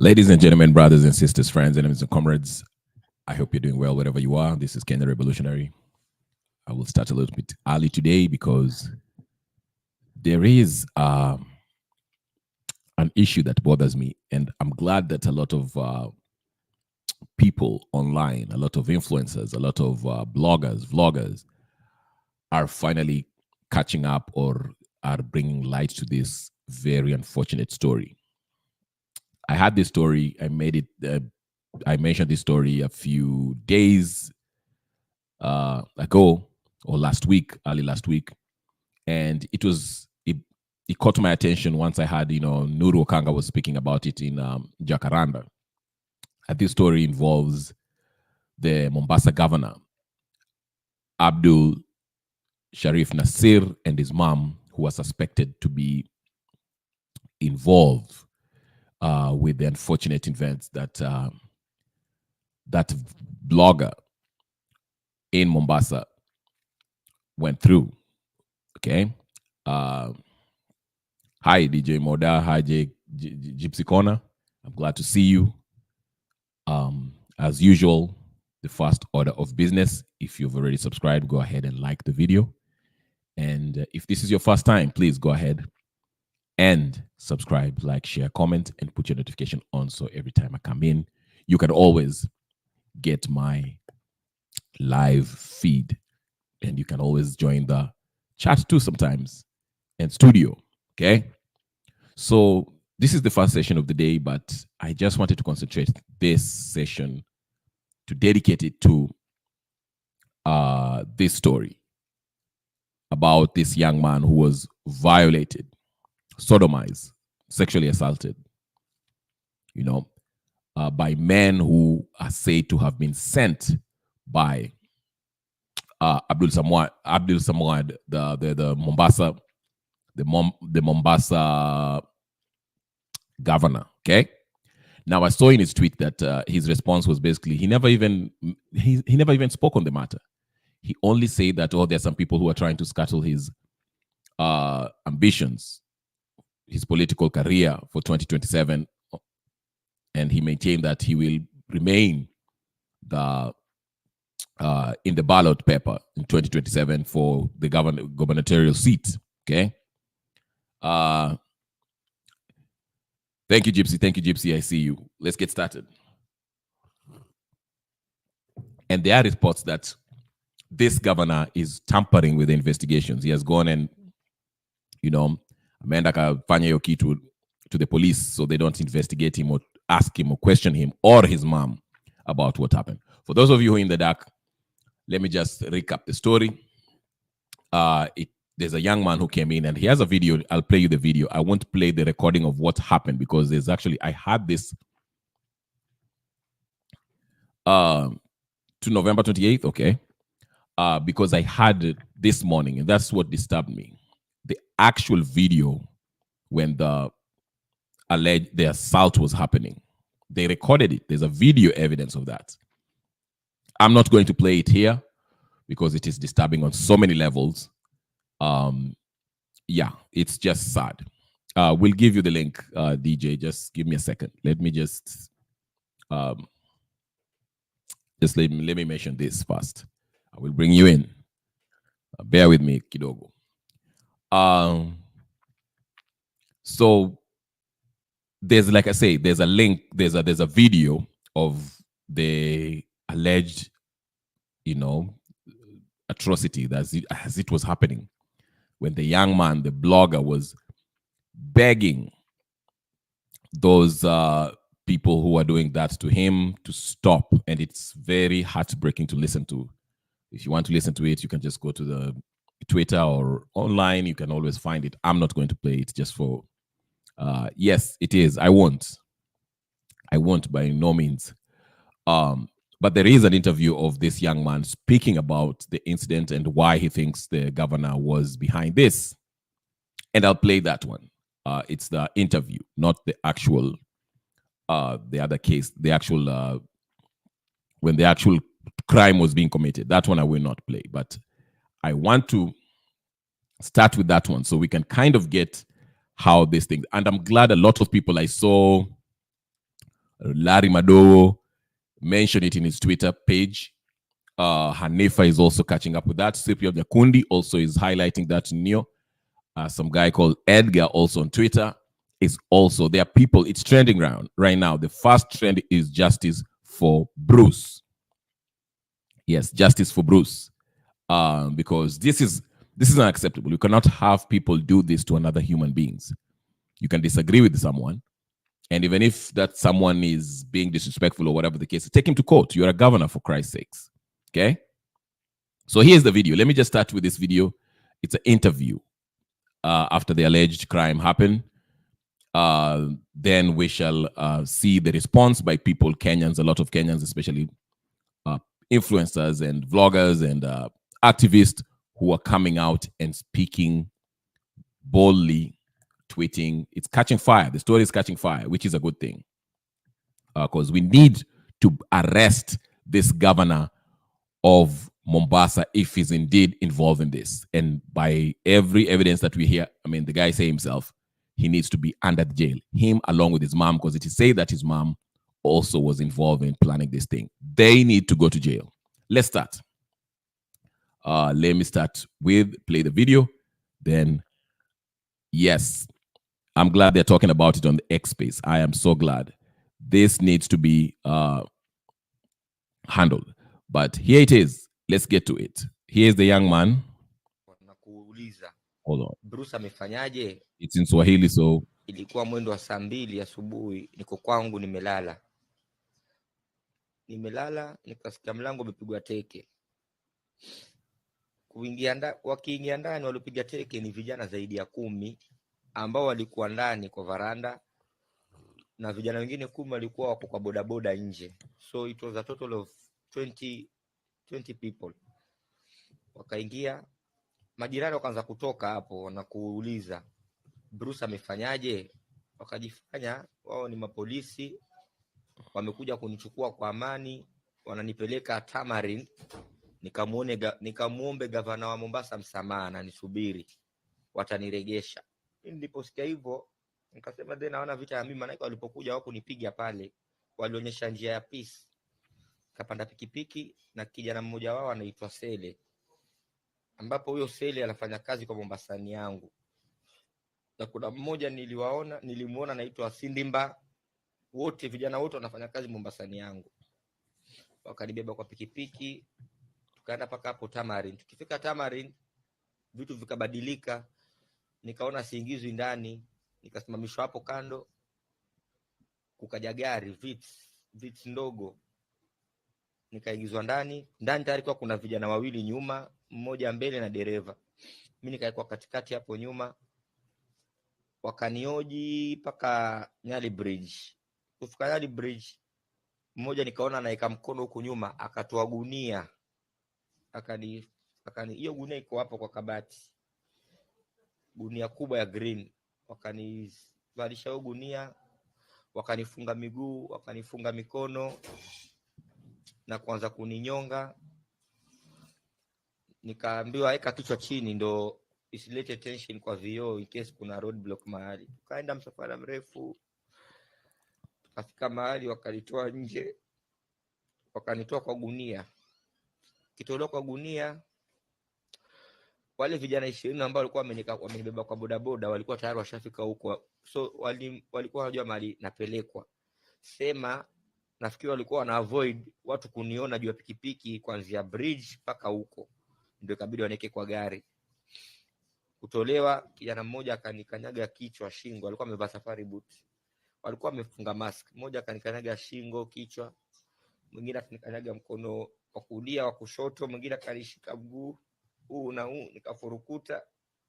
Ladies and gentlemen, brothers and sisters, friends, enemies and comrades, I hope you're doing well wherever you are. This is Ken the Revolutionary. I will start a little bit early today because there is an issue that bothers me, and I'm glad that a lot of people online, a lot of influencers, a lot of bloggers, vloggers are finally catching up or are bringing light to this very unfortunate story. I had this story. I mentioned this story a few days ago or early last week, and it caught my attention once I had Nuru Okanga was speaking about it in Jacaranda. And this story involves the Mombasa governor Abdul Sherrif Nasir and his mom, who are suspected to be involved with the unfortunate events that that blogger in Mombasa went through. Okay. Hi, DJ Moda. Hi, Gypsy Corner. I'm glad to see you. As usual, the first order of business, if you've already subscribed, go ahead and like the video. And if this is your first time, please go ahead and subscribe, like, share, comment, and put your notification on so every time I come in, you can always get my live feed. And you can always join the chat too sometimes and studio. Okay. So this is the first session of the day, but I just wanted to concentrate this session to dedicate it to this story about this young man who was violated, sodomized, sexually assaulted, by men who are said to have been sent by Abdullswamad, the Mombasa governor. Okay. Now I saw in his tweet that his response was basically he never even spoke on the matter. He only said that there are some people who are trying to scuttle his ambitions, his political career for 2027, and he maintained that he will remain in the ballot paper in 2027 for the gubernatorial seat. Okay. Thank you, Gypsy. Thank you, Gypsy. I see you. Let's get started. And there are reports that this governor is tampering with the investigations. He has gone and, ameenda kafanya hiyo kitu to the police so they don't investigate him or ask him or question him or his mom about what happened. For those of you who are in the dark, let me just recap the story. There's a young man who came in and he has a video. I'll play you the video. I won't play the recording of what happened because I had this to November 28th. Okay. Because I had it this morning and that's what disturbed me. The actual video when the assault was happening, they recorded it. There's a video evidence of that. I'm not going to play it here because it is disturbing on so many levels. Yeah, it's just sad. We'll give you the link, DJ. Just give me a second. Let me just let me mention this first. I will bring you in. Bear with me, kidogo. So there's, like I say, there's a link. There's a video of the alleged, atrocity as it was happening when the young man, the blogger, was begging those people who are doing that to him to stop. And it's very heartbreaking to listen to. If you want to listen to it, you can just go to the Twitter or online. You can always find it. I'm not going to play it just for yes, it is. I won't by no means. But there is an interview of this young man speaking about the incident and why he thinks the governor was behind this. And I'll play that one. It's the interview, not the actual, the other case, the actual, when the actual crime was being committed. That one I will not play. But I want to start with that one so we can kind of get how this thing. And I'm glad a lot of people I saw Larry Madowo mentioned it in his Twitter page. Hanifa is also catching up with that. Cyprian Nyakundi also is highlighting that in Neo. Some guy called Edgar also on Twitter is also, there are people, it's trending around right now. The first trend is justice for Bruce. Yes, justice for Bruce. Because this is unacceptable. You cannot have people do this to another human beings. You can disagree with someone, and even if that someone is being disrespectful or whatever the case, take him to court. You're a governor, for Christ's sakes. Okay? So here's the video. Let me just start with this video. It's an interview after the alleged crime happened. Then we shall see the response by people, Kenyans, a lot of Kenyans, especially influencers and vloggers and activists who are coming out and speaking boldly, tweeting. It's catching fire. The story is catching fire, which is a good thing. Because we need to arrest this governor of Mombasa if he's indeed involved in this. And by every evidence that we hear, I mean, the guy say himself, he needs to be under the jail. Him along with his mom, because it is said that his mom also was involved in planning this thing. They need to go to jail. Let's start. Let me start with play the video. Then, yes, I'm glad they're talking about it on the X space. I am so glad. This needs to be handled. But here it is. Let's get to it. Here's the young man. Hold on. Bruce amefanyaje? It's in Swahili, so ilikuwa mwendo wa saa 2 asubuhi, niko kwangu nimelala. Nikasikia mlango umepigwa teke. Wakiingia ndani walipiga teke ni vijana zaidi ya 10 ambao walikuwa ndani kwa varanda, na vijana wengine 10 walikuwa wako kwa bodaboda nje. So it was a total of 20 people. Wakaingia, majirani wakaanza kutoka hapo na kuuliza Bruce amefanyaje? Wakajifanya wao ni mapolisi, wamekuja kunichukua kwa amani, wananipeleka Tamarin, nikamuombe gavana wa Mombasa msamaha na nisubiri wataniregesha. Niliposikia hivyo nikasema tena hawana vita ya mimi, maana walipokuja wako kunipiga pale, walionyesha njia ya peace. Kapanda pikipiki na kijana mmoja wao anaitwa Sele, ambapo huyo Sele anafanya kazi kwa Mombasani yangu. Na kuna mmoja nilimuona anaitwa Sindimba. Wote vijana wote wanafanya kazi Mombasani yangu. Wakanibeba kwa pikipiki, tukaenda paka hapo Tamarin. Tukifika Tamarin vitu vikabadilika, nikaona siingizwi ndani, nikasimamishwa hapo kando. Kukaja gari Vitz ndogo, nikaingizwa ndani tayari kwa kuna vijana 2 nyuma, mmoja mbele na dereva. Mimi nikaekwa katikati hapo nyuma. Wakanioji paka Nyali Bridge. Kufika Nyali Bridge, mmoja nikaona anaeka mkono huko nyuma, akatoa gunia. Hiyo gunia iko hapo kwa kabati, gunia kubwa ya green. Wakanivalisha hiyo gunia, wakanifunga miguu, wakanifunga mikono na kuanza kuninyonga. Nikaambiwa weka kichwa chini ndo isilete tension kwa vioo in case kuna roadblock mahali. Tukaenda msafara mrefu, tukafika mahali wakanitoa nje, wakanitoa kwa gunia. Kitolewa kwa gunia, wale vijana 20 ambao walikuwa wamenibeba kwa bodaboda walikuwa tayari washafika huko. So walikuwa wanajua mahali napelekwa. Sema nafikiri walikuwa wana avoid watu kuniona juu ya pikipiki kuanzia bridge mpaka huko. Ndio ikabidi waneke kwa gari. Kutolewa, kijana mmoja akanikanyaga kichwa, shingo. Alikuwa amevaa safari boot. Walikuwa wamefunga mask. Mmoja akanikanyaga shingo, kichwa. Mwingine akanikanyaga mkono wa kulia, wa kushoto. Mwingine akanishika mguu huu na huu, nikafurukuta.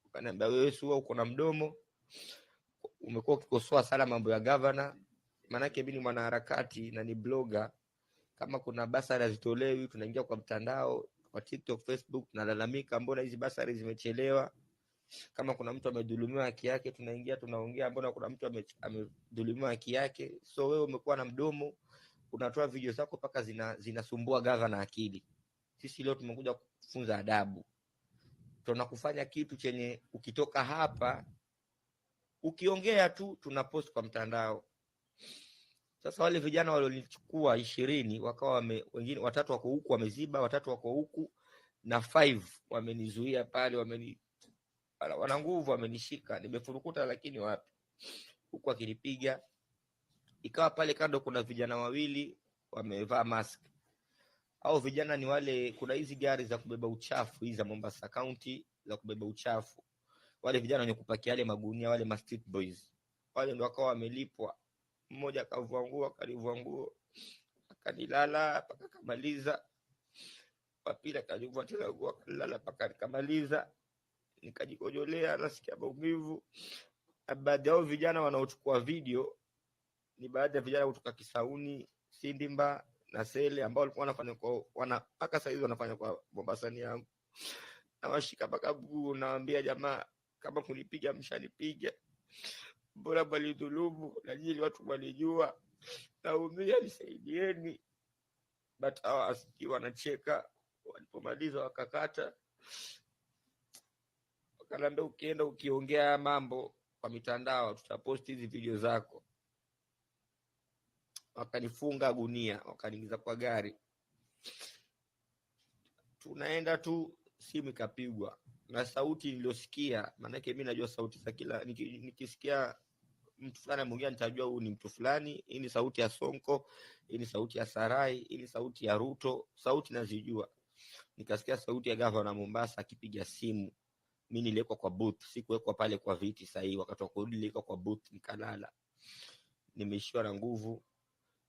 Akaniambia wewe sio uko na mdomo, umekuwa ukikosoa sana mambo ya governor. Maana yake mimi ni mwanaharakati na ni blogger. Kama kuna basari zitolewi, tunaingia kwa mtandao, kwa TikTok, Facebook, nalalamika mbona hizi basari zimechelewa. Kama kuna mtu amedhulumiwa haki yake, tunaingia tunaongea mbona kuna mtu amedhulumiwa haki yake. So wewe umekuwa na mdomo, unatoa video zako paka zinasumbua governor akili. Sisi leo tumekuja kufunza adabu. Tunakufanya kitu chenye ukitoka hapa ukiongea tu tunapost kwa mtandao. Sasa wale vijana walionichukua 20 wakawa wengine watatu wako huku wameziba, watatu wako huku na 5 wamenizuia pale, wana nguvu, wamenishika, nimefurukuta, lakini wapi, huku akinipiga. Ikawa pale kando kuna vijana wawili wamevaa mask. Au vijana ni wale, kuna hizi gari za kubeba uchafu hizi za Mombasa County za kubeba uchafu, wale vijana wenye kupakia yale magunia, wale ma street boys wale, ndio wakawa wamelipwa. Mmoja akavua nguo, akalivua nguo, akanilala mpaka kamaliza. Wa pili akalivua tena nguo, akalala mpaka nikamaliza. Nikajikojolea, nasikia maumivu. Baadhi yao vijana wanaochukua video ni baadhi ya vijana kutoka Kisauni, Sindimba na Sele, ambao walikuwa wanafanya kwa mpaka sasa hivi wanafanya kwa Mombasani yangu. Nawashika mpaka mguu, nawaambia jamaa, kama kunipiga mshanipiga, bora bali dhulumu na jili watu walijua naumia, nisaidieni. But hawa asikii, wanacheka. Walipomaliza wakakata, wakaniambia ukienda ukiongea mambo kwa mitandao tutaposti hizi video zako. Wakanifunga gunia, wakaniingiza kwa gari. Tunaenda tu, simu ikapigwa na sauti niliyosikia, maana yake mimi najua sauti za kila, nikisikia mtu fulani mwingine nitajua huyu ni mtu fulani. Hii ni sauti ya Sonko, hii ni sauti ya Sarai, hii ni sauti ya Ruto, sauti nazijua. Nikasikia sauti ya gavana Mombasa akipiga simu. Mimi niliwekwa kwa booth, sikuwekwa pale kwa viti sahihi. Wakati wa kurudi niliwekwa kwa booth, nikalala, nimeishiwa na nguvu.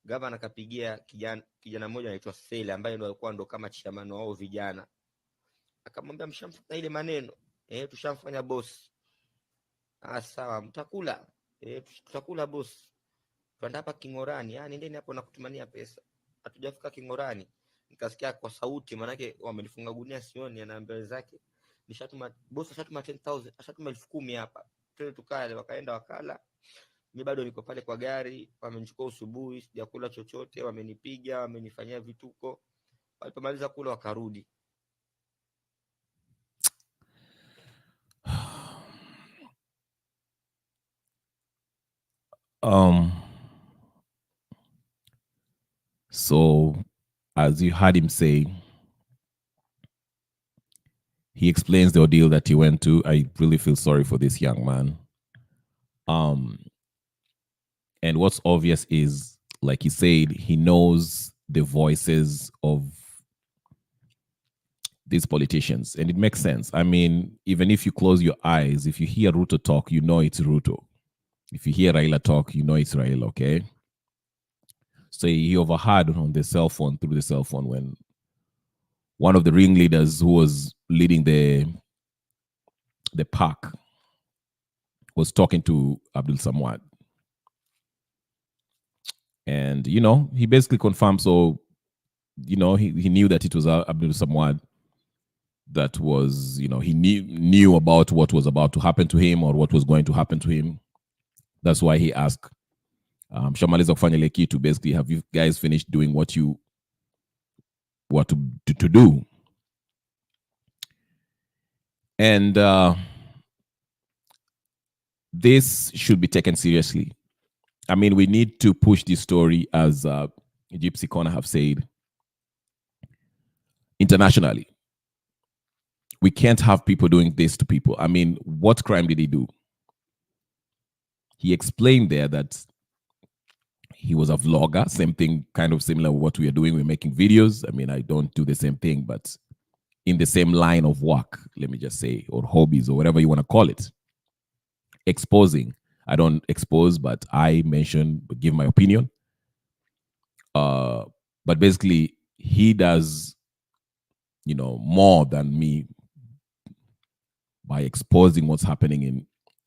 Gavana akapigia kijana mmoja anaitwa Sele, ambaye ndo alikuwa ndo kama chairman wao vijana. Akamwambia mshamfanya ile maneno, tushamfanya boss. Sawa, mtakula. Tutakula boss. Twenda hapa Kingorani. Nendeni hapo na kutumania pesa. Hatujafika Kingorani. Nikasikia kwa sauti, manake wamenifunga gunia sioni, anaambia wenzake, nishatuma boss, ashatuma 10,000, ashatuma 10,000 hapa. Twende tukale. Wakaenda wakala. Mimi bado niko pale kwa gari, wamenichukua usubuhi, sijakula chochote, wamenipiga, wamenifanyia vituko. Walipomaliza kula wakarudi. So as you heard him say, he explains the ordeal that he went to. I really feel sorry for this young man. And what's obvious is, like he said, he knows the voices of these politicians, and it makes sense. I mean, even if you close your eyes, if you hear Ruto talk, you know it's Ruto. If you hear Raila talk, you know it's Raila, okay? So he overheard on the cell phone, through the cell phone, when one of the ringleaders who was leading the pack was talking to Abdullswamad. And, he basically confirmed. So, he knew that it was Abdullswamad that was, he knew about what was about to happen to him, or what was going to happen to him. That's why he asked, Shamaliza kufanya ile kitu, basically, have you guys finished doing what you want to do? And this should be taken seriously. I mean, we need to push this story, as Gypsy Corner have said, internationally. We can't have people doing this to people. I mean, what crime did he do? He explained there that he was a vlogger, same thing, kind of similar to what we are doing. We're making videos. I mean, I don't do the same thing, but in the same line of work, let me just say, or hobbies, or whatever you want to call it. Exposing. I don't expose, but I mention, give my opinion. But basically, he does, more than me by exposing what's happening in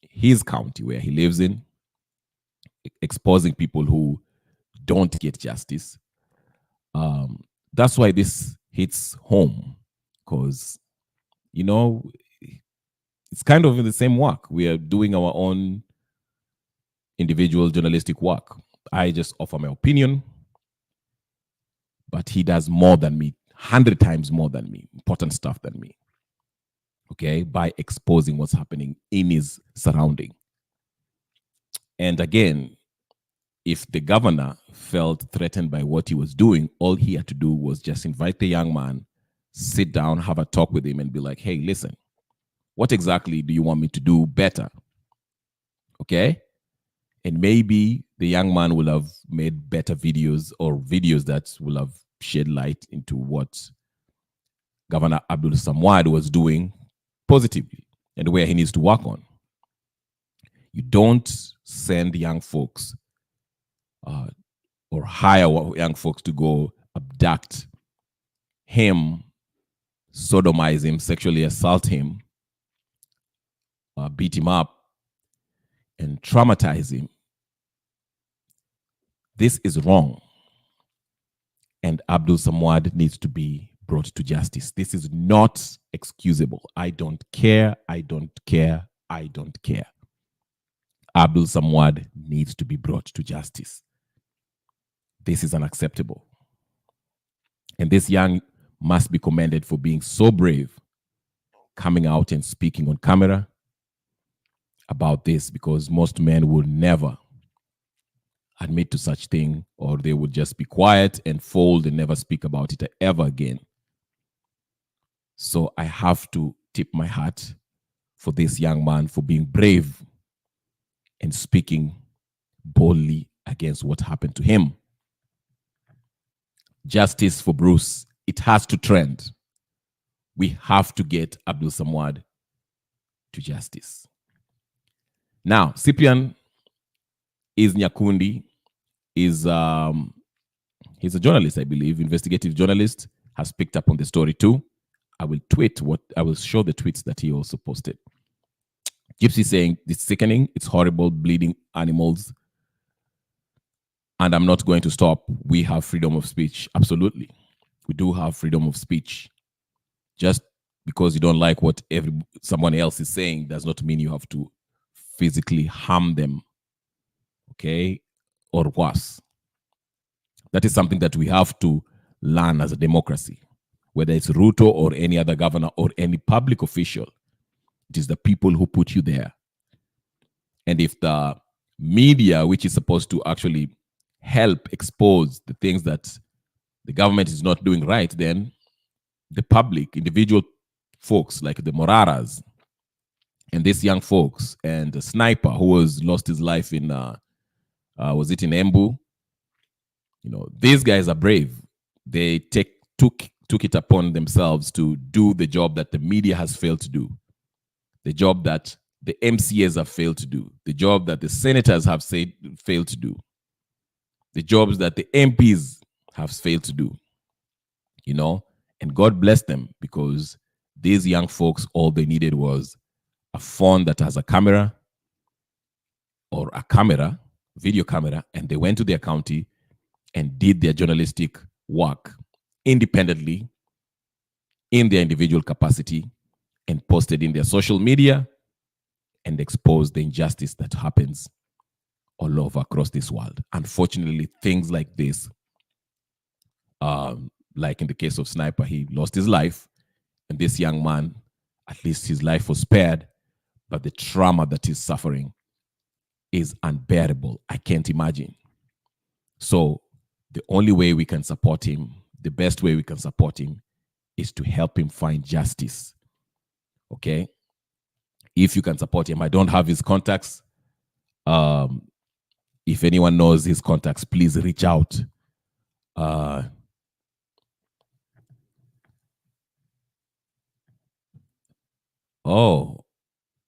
his county where he lives in, exposing people who don't get justice. That's why this hits home, because, it's kind of in the same work. We are doing our own individual journalistic work. I just offer my opinion, but he does more than me, 100 times more than me, important stuff than me. Okay, by exposing what's happening in his surrounding. And again, if the governor felt threatened by what he was doing, all he had to do was just invite the young man, sit down, have a talk with him, and be like, hey, listen, what exactly do you want me to do better? Okay? And maybe the young man will have made better videos, or videos that will have shed light into what Governor Abdullswamad was doing positively and where he needs to work on. You don't send young folks or hire young folks to go abduct him, sodomize him, sexually assault him, beat him up, and traumatize him. This is wrong. And Abdullswamad needs to be brought to justice. This is not excusable. I don't care. I don't care. I don't care. Abdullswamad needs to be brought to justice. This is unacceptable. And this young must be commended for being so brave, coming out and speaking on camera about this, because most men will never admit to such thing, or they would just be quiet and fold and never speak about it ever again. So I have to tip my hat for this young man for being brave and speaking boldly against what happened to him. Justice for Bruce. It has to trend. We have to get Abdullswamad to justice. Now, Cyprian is Nyakundi, is he's a journalist, I believe, investigative journalist, has picked up on the story too. I will show the tweets that he also posted. Gypsy saying, it's sickening, it's horrible, bleeding animals, and I'm not going to stop. We have freedom of speech. Absolutely. We do have freedom of speech. Just because you don't like what someone else is saying does not mean you have to physically harm them. Okay? Or worse. That is something that we have to learn as a democracy. Whether it's Ruto or any other governor or any public official, it is the people who put you there. And if the media, which is supposed to actually help expose the things that the government is not doing right, then the public, individual folks like the Moraras and these young folks, and the sniper who was lost his life in, was it in Embu? You know, these guys are brave. They took it upon themselves to do the job that the media has failed to do, the job that the MCAs have failed to do, the job that the senators have failed to do, the jobs that the MPs have failed to do, you know, and God bless them, because these young folks, all they needed was a phone that has a camera or a camera, video camera, and they went to their county and did their journalistic work independently in their individual capacity and posted in their social media and exposed the injustice that happens all over across this world. Unfortunately, things like this, like in the case of Sniper, he lost his life, and this young man, at least his life was spared, but the trauma that he's suffering is unbearable. I can't imagine. So the only way we can support him, the best way we can support him, is to help him find justice. Okay? If you can support him, I don't have his contacts. If anyone knows his contacts, please reach out.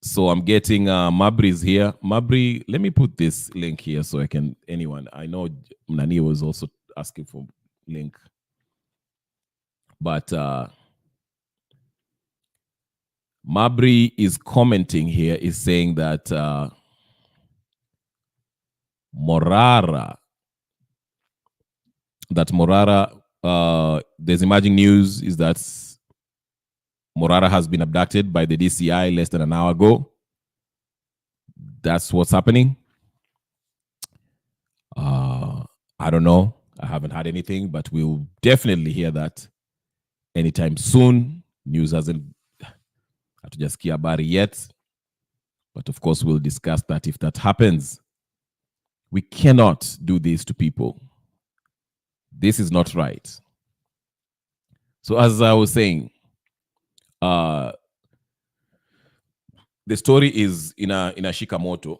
So I'm getting Mabri's here. Mabri, let me put this link here so I can, anyone. I know Nani was also asking for link. But Mabri is commenting here, is saying that Morara, there's emerging news is that Morara has been abducted by the DCI less than an hour ago. That's what's happening. I don't know. I haven't had anything, but we'll definitely hear that anytime soon. News hasn't hatujasikia habari yet, but of course we'll discuss that if that happens. We cannot do this to people. This is not right. So as I was saying, the story is in a Shikamoto.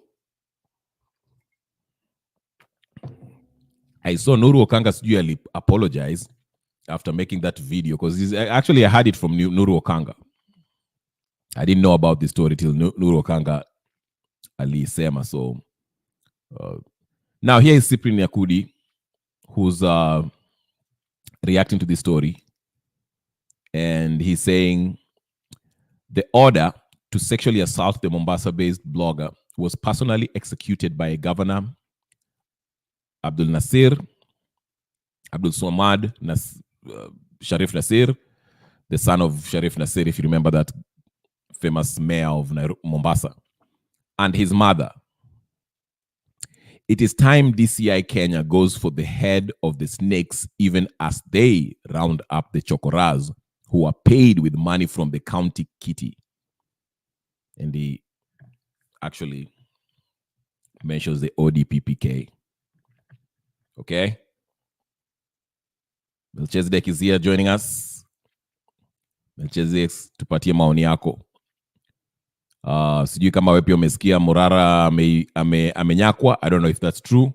I saw Nuru Okanga sijui apologize after making that video, because actually I had it from Nuru Okanga. I didn't know about this story till Nuru Okanga alisema. So now here is Cyprian Yakudi, who's reacting to this story, and he's saying the order to sexually assault the Mombasa-based blogger was personally executed by Governor Abdullswamad, Sherrif Nasir, the son of Sherrif Nasir, if you remember that famous mayor of Mombasa, and his mother. It is time DCI Kenya goes for the head of the snakes, even as they round up the chokoras who are paid with money from the county kitty. And he actually mentions the ODPPK. Okay? Melchizedek is here joining us. Melchizedek, tupatie maoni yako. Sijui kama wewe pia umesikia Morara amenyakwa. I don't know if that's true.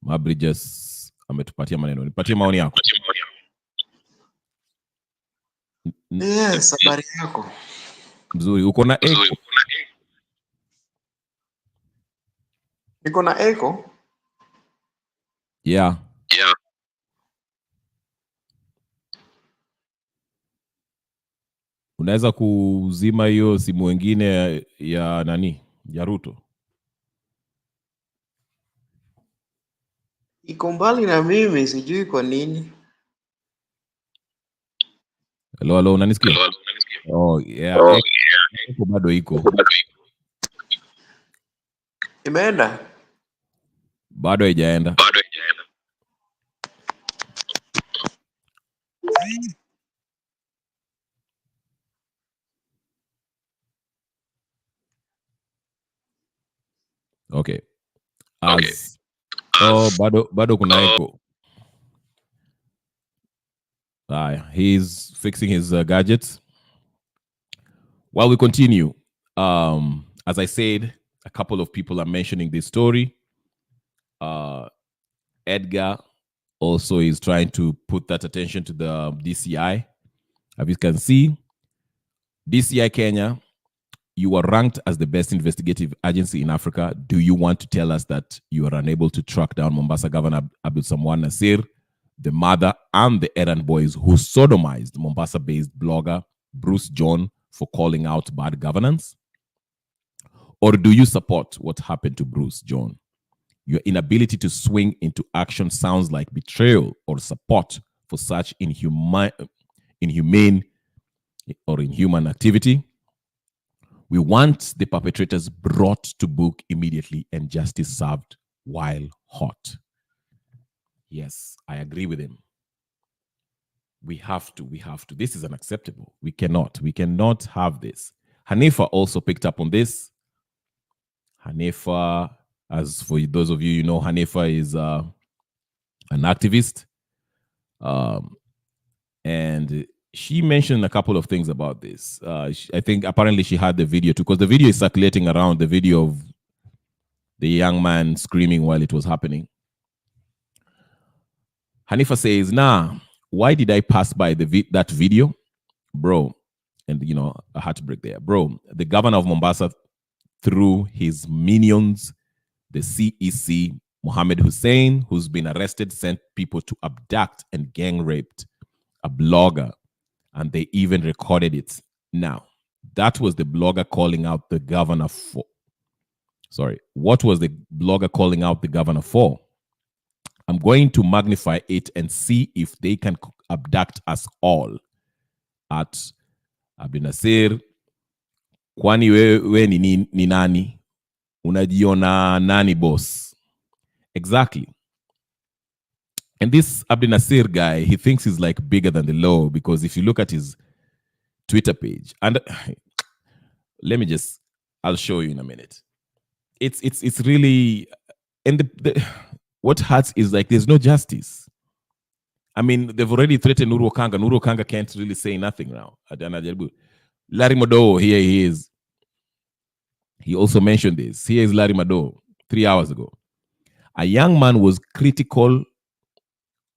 Mabri just ametupatia maneno. Nipatie maoni yako. Yes, habari yako. Mzuri, uko na echo? Niko na echo? Yeah. Unaweza kuzima hiyo simu wengine ya nani? Ya Ruto. Iko mbali na mimi, sijui kwa nini. Hello, unanisikia? Oh, yeah. Echo bado iko. Imeenda? Bado haijaenda. Okay. Bado kuna echo. He's fixing his gadgets. While we continue, as I said, a couple of people are mentioning this story. Edgar also is trying to put that attention to the DCI. As you can see, DCI Kenya, you are ranked as the best investigative agency in Africa. Do you want to tell us that you are unable to track down Mombasa Governor Abdullswamad Nasir, the mother and the errand boys who sodomized Mombasa-based blogger Bruce John for calling out bad governance? Or do you support what happened to Bruce John? Your inability to swing into action sounds like betrayal or support for such inhumane or inhuman activity. We want the perpetrators brought to book immediately and justice served while hot. Yes, I agree with him. We have to. This is unacceptable. We cannot have this. Hanifa also picked up on this. Hanifa, as for those of you know, Hanifa is an activist. And she mentioned a couple of things about this. I think apparently she had the video too, because the video is circulating around, the video of the young man screaming while it was happening. Hanifa says, why did I pass by that video? Bro, and a heartbreak there. Bro, the governor of Mombasa, through his minions, the CEC, Mohammed Hussein, who's been arrested, sent people to abduct and gang raped a blogger, and they even recorded it. Now, that was the blogger calling out the governor for. Sorry, what was the blogger calling out the governor for? I'm going to magnify it and see if they can abduct us all. At Abdi Nasir, kwani we ni nani? Unajiona nani boss? Exactly. And this Abdi Nasir guy, he thinks he's like bigger than the law, because if you look at his Twitter page, and I'll show you in a minute. It's really And what hurts is like there's no justice. I mean, they've already threatened Nuru Okanga. Nuru Okanga can't really say nothing now. Larry Mado, here he is. He also mentioned this. Here is Larry Mado 3 hours ago. A young man was critical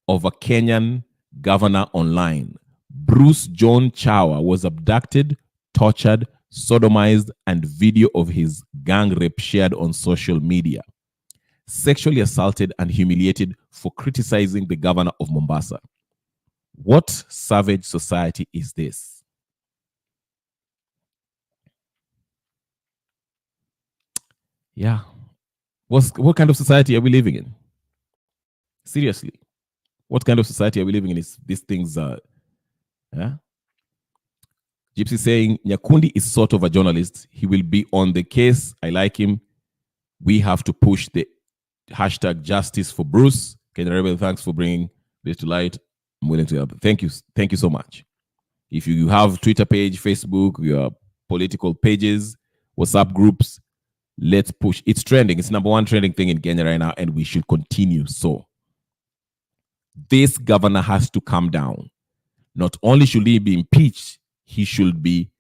of a Kenyan governor online. Bruce John Chawa was abducted, tortured, sodomized, and video of his gang rape shared on social media. Sexually assaulted and humiliated for criticizing the governor of Mombasa. What savage society is this? Yeah. What kind of society are we living in? Seriously. What kind of society are we living in? Is these things yeah? Gypsy saying Nyakundi is sort of a journalist. He will be on the case. I like him. We have to push the hashtag justice for Bruce. Kenya Rebel, thanks for bringing this to light. I'm willing to help. Thank you. Thank you so much. If you have Twitter page, Facebook, your political pages, WhatsApp groups, let's push. It's trending. It's number one trending thing in Kenya right now, and we should continue so. This governor has to come down. Not only should he be impeached, he should be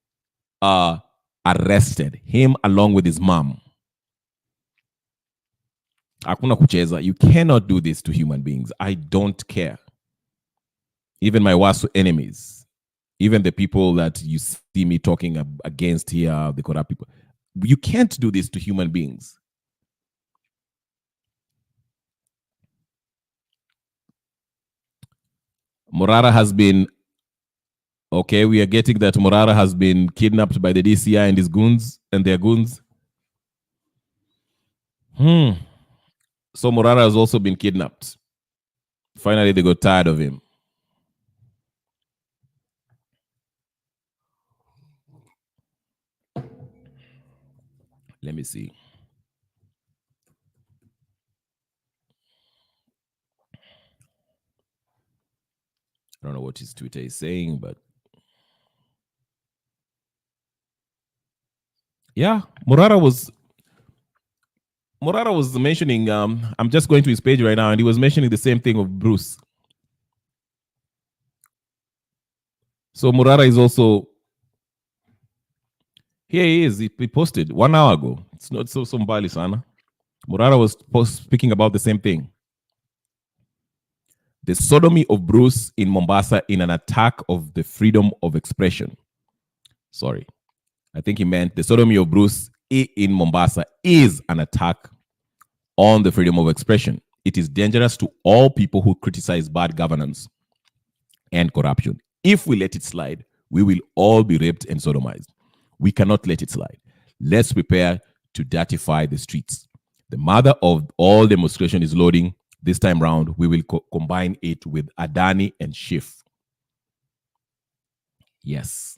arrested. Him along with his mom. Hakuna kucheza. You cannot do this to human beings. I don't care. Even my worst enemies, even the people that you see me talking against here, the corrupt people, you can't do this to human beings. Morara has been, okay, we are getting that Morara has been kidnapped by the DCI and his goons and their goons. So Morara has also been kidnapped. Finally, they got tired of him. Let me see. I don't know what his Twitter is saying, but yeah, Morara was mentioning, I'm just going to his page right now, and he was mentioning the same thing of Bruce. So Morara is also, here he is, he posted 1 hour ago. It's not so mbali sana. Morara was speaking about the same thing. The sodomy of Bruce in Mombasa in an attack of the freedom of expression. Sorry. I think he meant the sodomy of Bruce in Mombasa is an attack on the freedom of expression. It is dangerous to all people who criticize bad governance and corruption. If we let it slide, we will all be raped and sodomized. We cannot let it slide. Let's prepare to dirtify the streets. The mother of all demonstration is loading. This time round, we will combine it with Adani and Sherrif. Yes.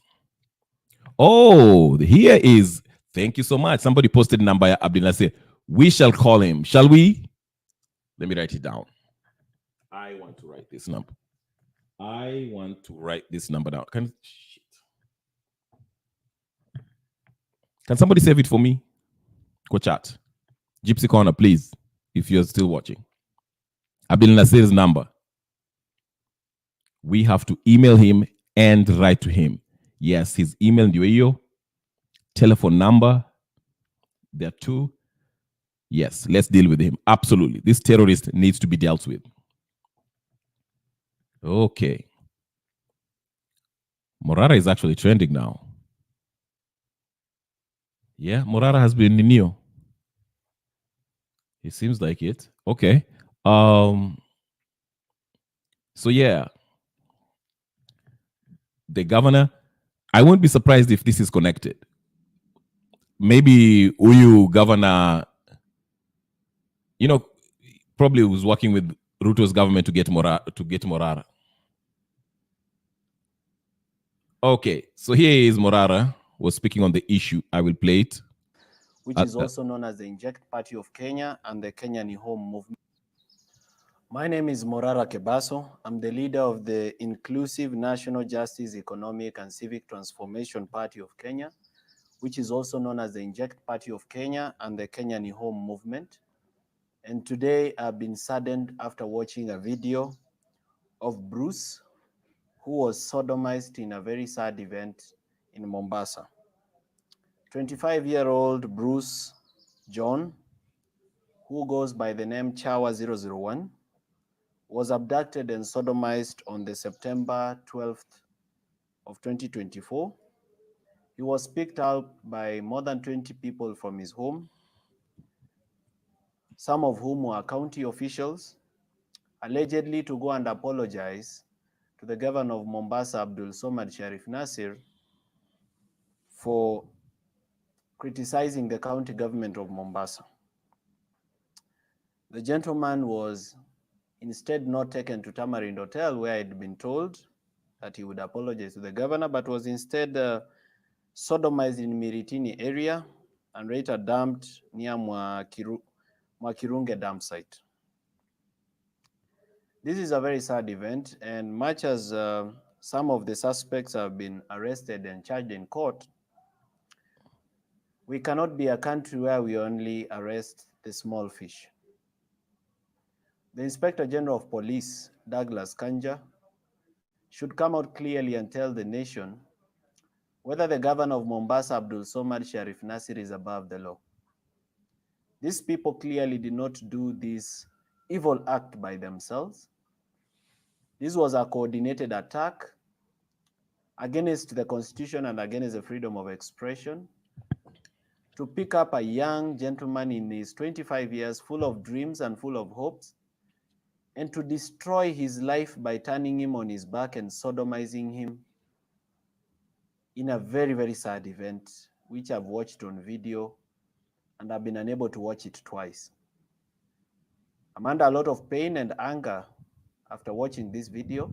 Oh, here is. Thank you so much. Somebody posted number Abdullswamad. We shall call him. Shall we? Let me write it down. I want to write this number. I want to write this number down. Can somebody save it for me? Go chat. Gypsy Corner, please, if you're still watching. Abdullswamad's number. We have to email him and write to him. Yes, his email ndio hiyo. Telephone number. There are two. Yes, let's deal with him. Absolutely. This terrorist needs to be dealt with. Okay. Morara is actually trending now. Yeah, Morara has been in Neo. It seems like it. Okay. So yeah. The governor, I won't be surprised if this is connected. Maybe Uyu governor, probably was working with Ruto's government to get Morara. Okay, so here is Morara was speaking on the issue. I will play it. Which is also known as the Inject Party of Kenya and the Kenya Ni Home movement. My name is Morara Kebaso. I'm the leader of the Inclusive National Justice, Economic and Civic Transformation Party of Kenya, which is also known as the Inject Party of Kenya and the Kenya Ni Home movement. And today I've been saddened after watching a video of Bruce, who was sodomized in a very sad event in Mombasa. 25-year-old Bruce John, who goes by the name Chawa 001, was abducted and sodomized on the September 12th of 2024. He was picked up by more than 20 people from his home, some of whom were county officials, allegedly to go and apologize to the governor of Mombasa, Abdullswamad Sherrif Nasir, for criticizing the county government of Mombasa. The gentleman was instead not taken to Tamarind Hotel, where he'd been told that he would apologize to the governor, but was instead sodomized in Miritini area and later dumped near Mwakirunge dump site. This is a very sad event, and much as some of the suspects have been arrested and charged in court, we cannot be a country where we only arrest the small fish. The Inspector General of Police, Douglas Kanja, should come out clearly and tell the nation whether the governor of Mombasa, Abdullswamad Sherrif Nasir, is above the law. These people clearly did not do this evil act by themselves. This was a coordinated attack against the Constitution and against the freedom of expression, to pick up a young gentleman in his 25 years, full of dreams and full of hopes, and to destroy his life by turning him on his back and sodomizing him in a very, very sad event, which I've watched on video, and I've been unable to watch it twice. I'm under a lot of pain and anger after watching this video,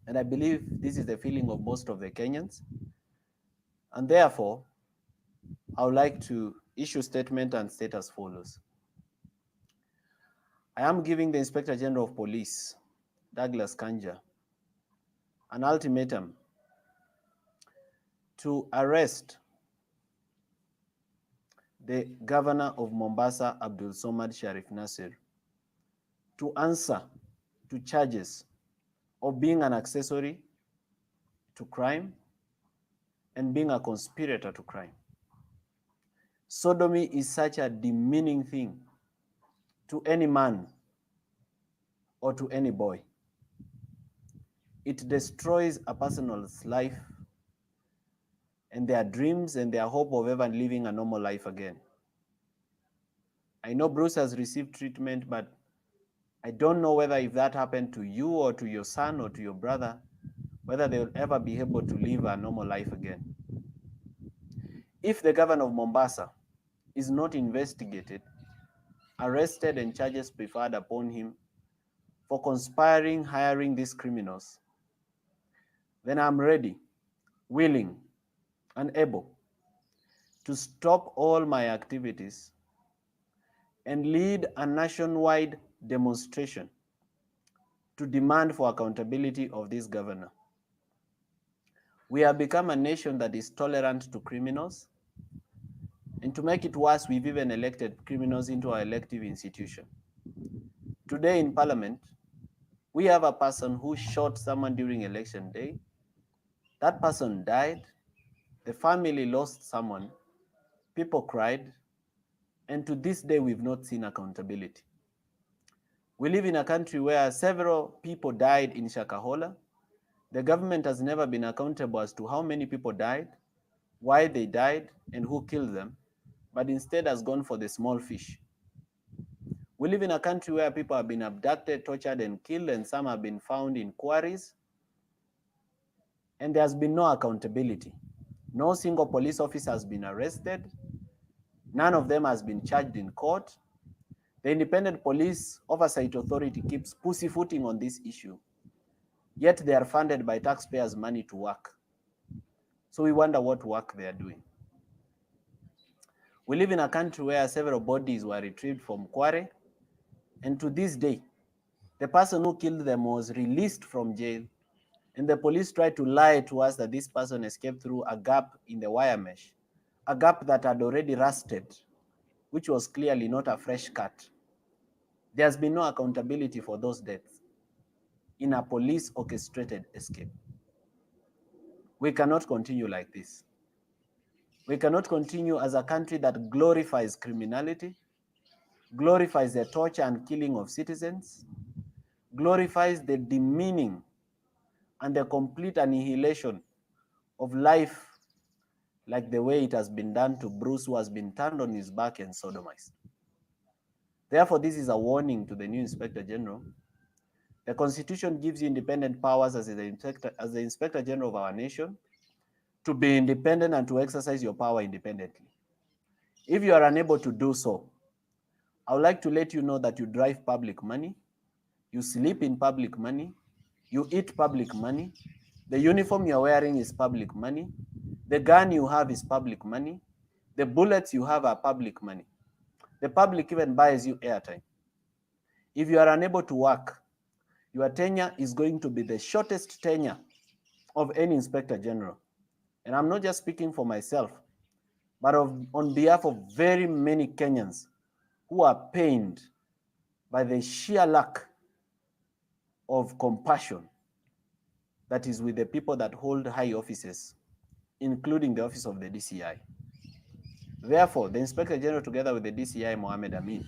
and I believe this is the feeling of most of the Kenyans. And therefore, I would like to issue a statement and state as follows. I am giving the Inspector General of Police, Douglas Kanja, an ultimatum to arrest the governor of Mombasa, Abdullswamad Sherrif Nasir, to answer to charges of being an accessory to crime and being a conspirator to crime. Sodomy is such a demeaning thing to any man or to any boy. It destroys a person's life and their dreams and their hope of ever living a normal life again. I know Bruce has received treatment, but I don't know whether if that happened to you or to your son or to your brother, whether they will ever be able to live a normal life again. If the governor of Mombasa is not investigated, arrested, and charges preferred upon him for conspiring, hiring these criminals, then I'm ready, willing, and able to stop all my activities and lead a nationwide demonstration to demand for accountability of this governor. We have become a nation that is tolerant to criminals, and to make it worse, we've even elected criminals into our elective institution. Today in Parliament, we have a person who shot someone during election day. That person died, the family lost someone, people cried, and to this day we've not seen accountability. We live in a country where several people died in Shakahola. The government has never been accountable as to how many people died, why they died, and who killed them, but instead has gone for the small fish. We live in a country where people have been abducted, tortured, and killed, and some have been found in quarries, and there has been no accountability. No single police officer has been arrested. None of them has been charged in court. The Independent Police Oversight Authority keeps pussyfooting on this issue, yet they are funded by taxpayers' money to work. So we wonder what work they are doing. We live in a country where several bodies were retrieved from quarry, and to this day, the person who killed them was released from jail, and the police tried to lie to us that this person escaped through a gap in the wire mesh, a gap that had already rusted, which was clearly not a fresh cut. There's been no accountability for those deaths in a police orchestrated escape. We cannot continue like this. We cannot continue as a country that glorifies criminality, glorifies the torture and killing of citizens, glorifies the demeaning and the complete annihilation of life, like the way it has been done to Bruce, who has been turned on his back and sodomized. Therefore, this is a warning to the new Inspector General. The Constitution gives you independent powers as the Inspector General of our nation to be independent and to exercise your power independently. If you are unable to do so, I would like to let you know that you drive public money, you sleep in public money, you eat public money, the uniform you're wearing is public money, the gun you have is public money, the bullets you have are public money. The public even buys you airtime. If you are unable to work, your tenure is going to be the shortest tenure of any Inspector General. And I'm not just speaking for myself, but on behalf of very many Kenyans who are pained by the sheer lack of compassion that is with the people that hold high offices, including the office of the DCI. Therefore, the Inspector General, together with the DCI, Mohamed Amin,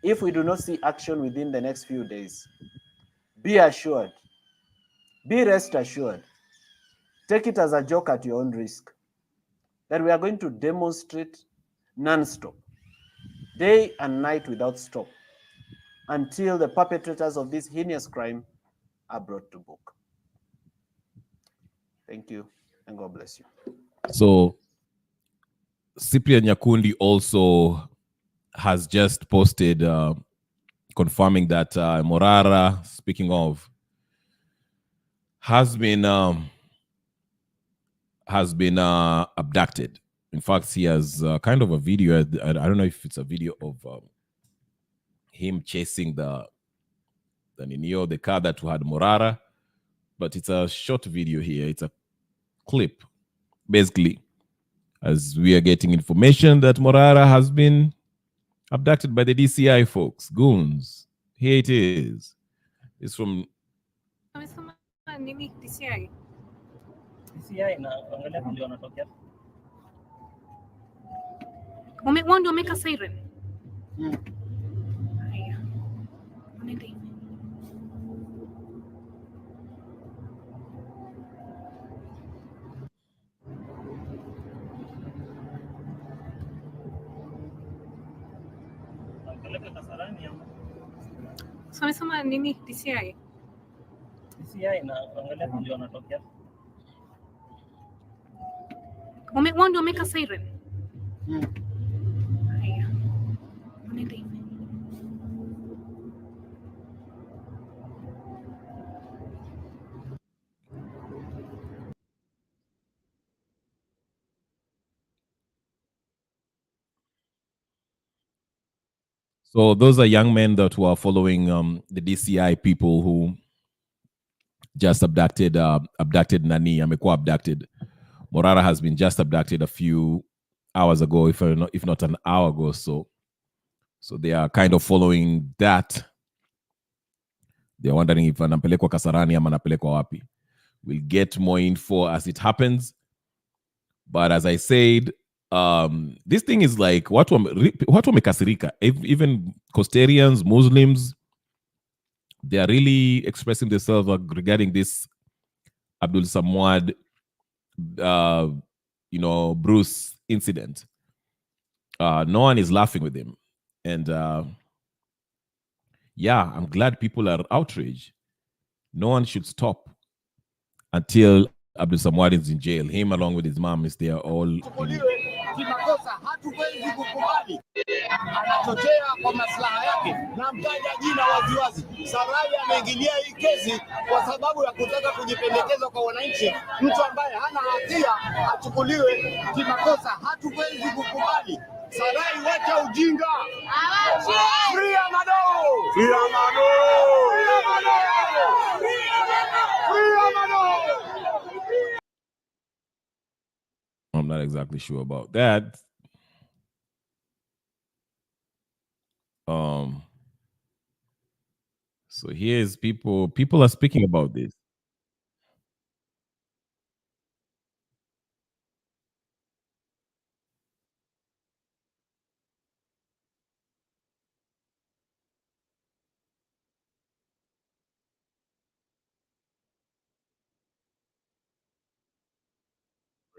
if we do not see action within the next few days, be assured, be rest assured, take it as a joke at your own risk, that we are going to demonstrate non-stop, day and night without stop, until the perpetrators of this heinous crime are brought to book. Thank you, and God bless you. So Cyprian Nyakundi also has just posted confirming that Morara, speaking of, has been abducted. In fact, he has kind of a video. I don't know if it's a video of him chasing the car that had Morara, but it's a short video here. It's a clip, basically, as we are getting information that Morara has been abducted by the DCI folks, goons. Here it is. It's from DCI. na angalia ndio wanatokea. Wao ndio wameka siren. Haya. Unaenda. Angalia Kasarani ama. Sasa nini DCI? DCI na angalia ndio wanatokea. Wao ndio wameka siren. Haya. Unaenda. So those are young men that were following the DCI people who just abducted Nani. Amekuwa abducted. Morara has been just abducted a few hours ago, if not an hour ago. So they are kind of following that. They're wondering if anapelekwa Kasarani ama anapelekwa wapi. We'll get more info as it happens. But as I said, this thing is like watu wamekasirika. Even Costarians, Muslims, they are really expressing themselves regarding this Abdullswamad, Bruce incident. No one is laughing with him, and yeah, I'm glad people are outraged. No one should stop until Abdullswamad is in jail. Him along with his mom is there all. Kimakosa hatuwezi kukubali, anachochea kwa maslaha yake na mtaja jina waziwazi. Sarai ameingilia hii kesi kwa sababu ya kutaka kujipendekeza kwa wananchi. Mtu ambaye hana hatia achukuliwe kimakosa, hatuwezi kukubali. Sarai, wacha ujinga. Free Amado! Free Amado! Free Amado! Free Amado! I'm not exactly sure about that. So here's people are speaking about this.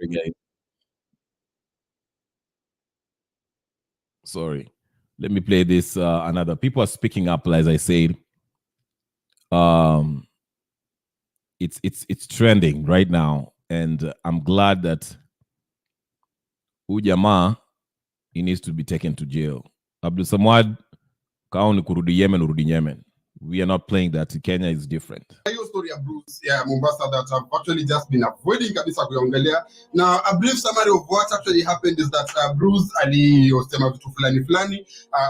Again. Sorry. Let me play this another. People are speaking up, as I said. It's trending right now, and I'm glad that Ujamaa, he needs to be taken to jail. Abdullswamad, kaoni kurudi Yemen, urudi Yemen. We are not playing that. Kenya is different. Hiyo story ya Bruce ya Mombasa that I've actually just been avoiding kabisa kuiongelea. Now, a brief summary of what actually happened is that Bruce aliyosema vitu fulani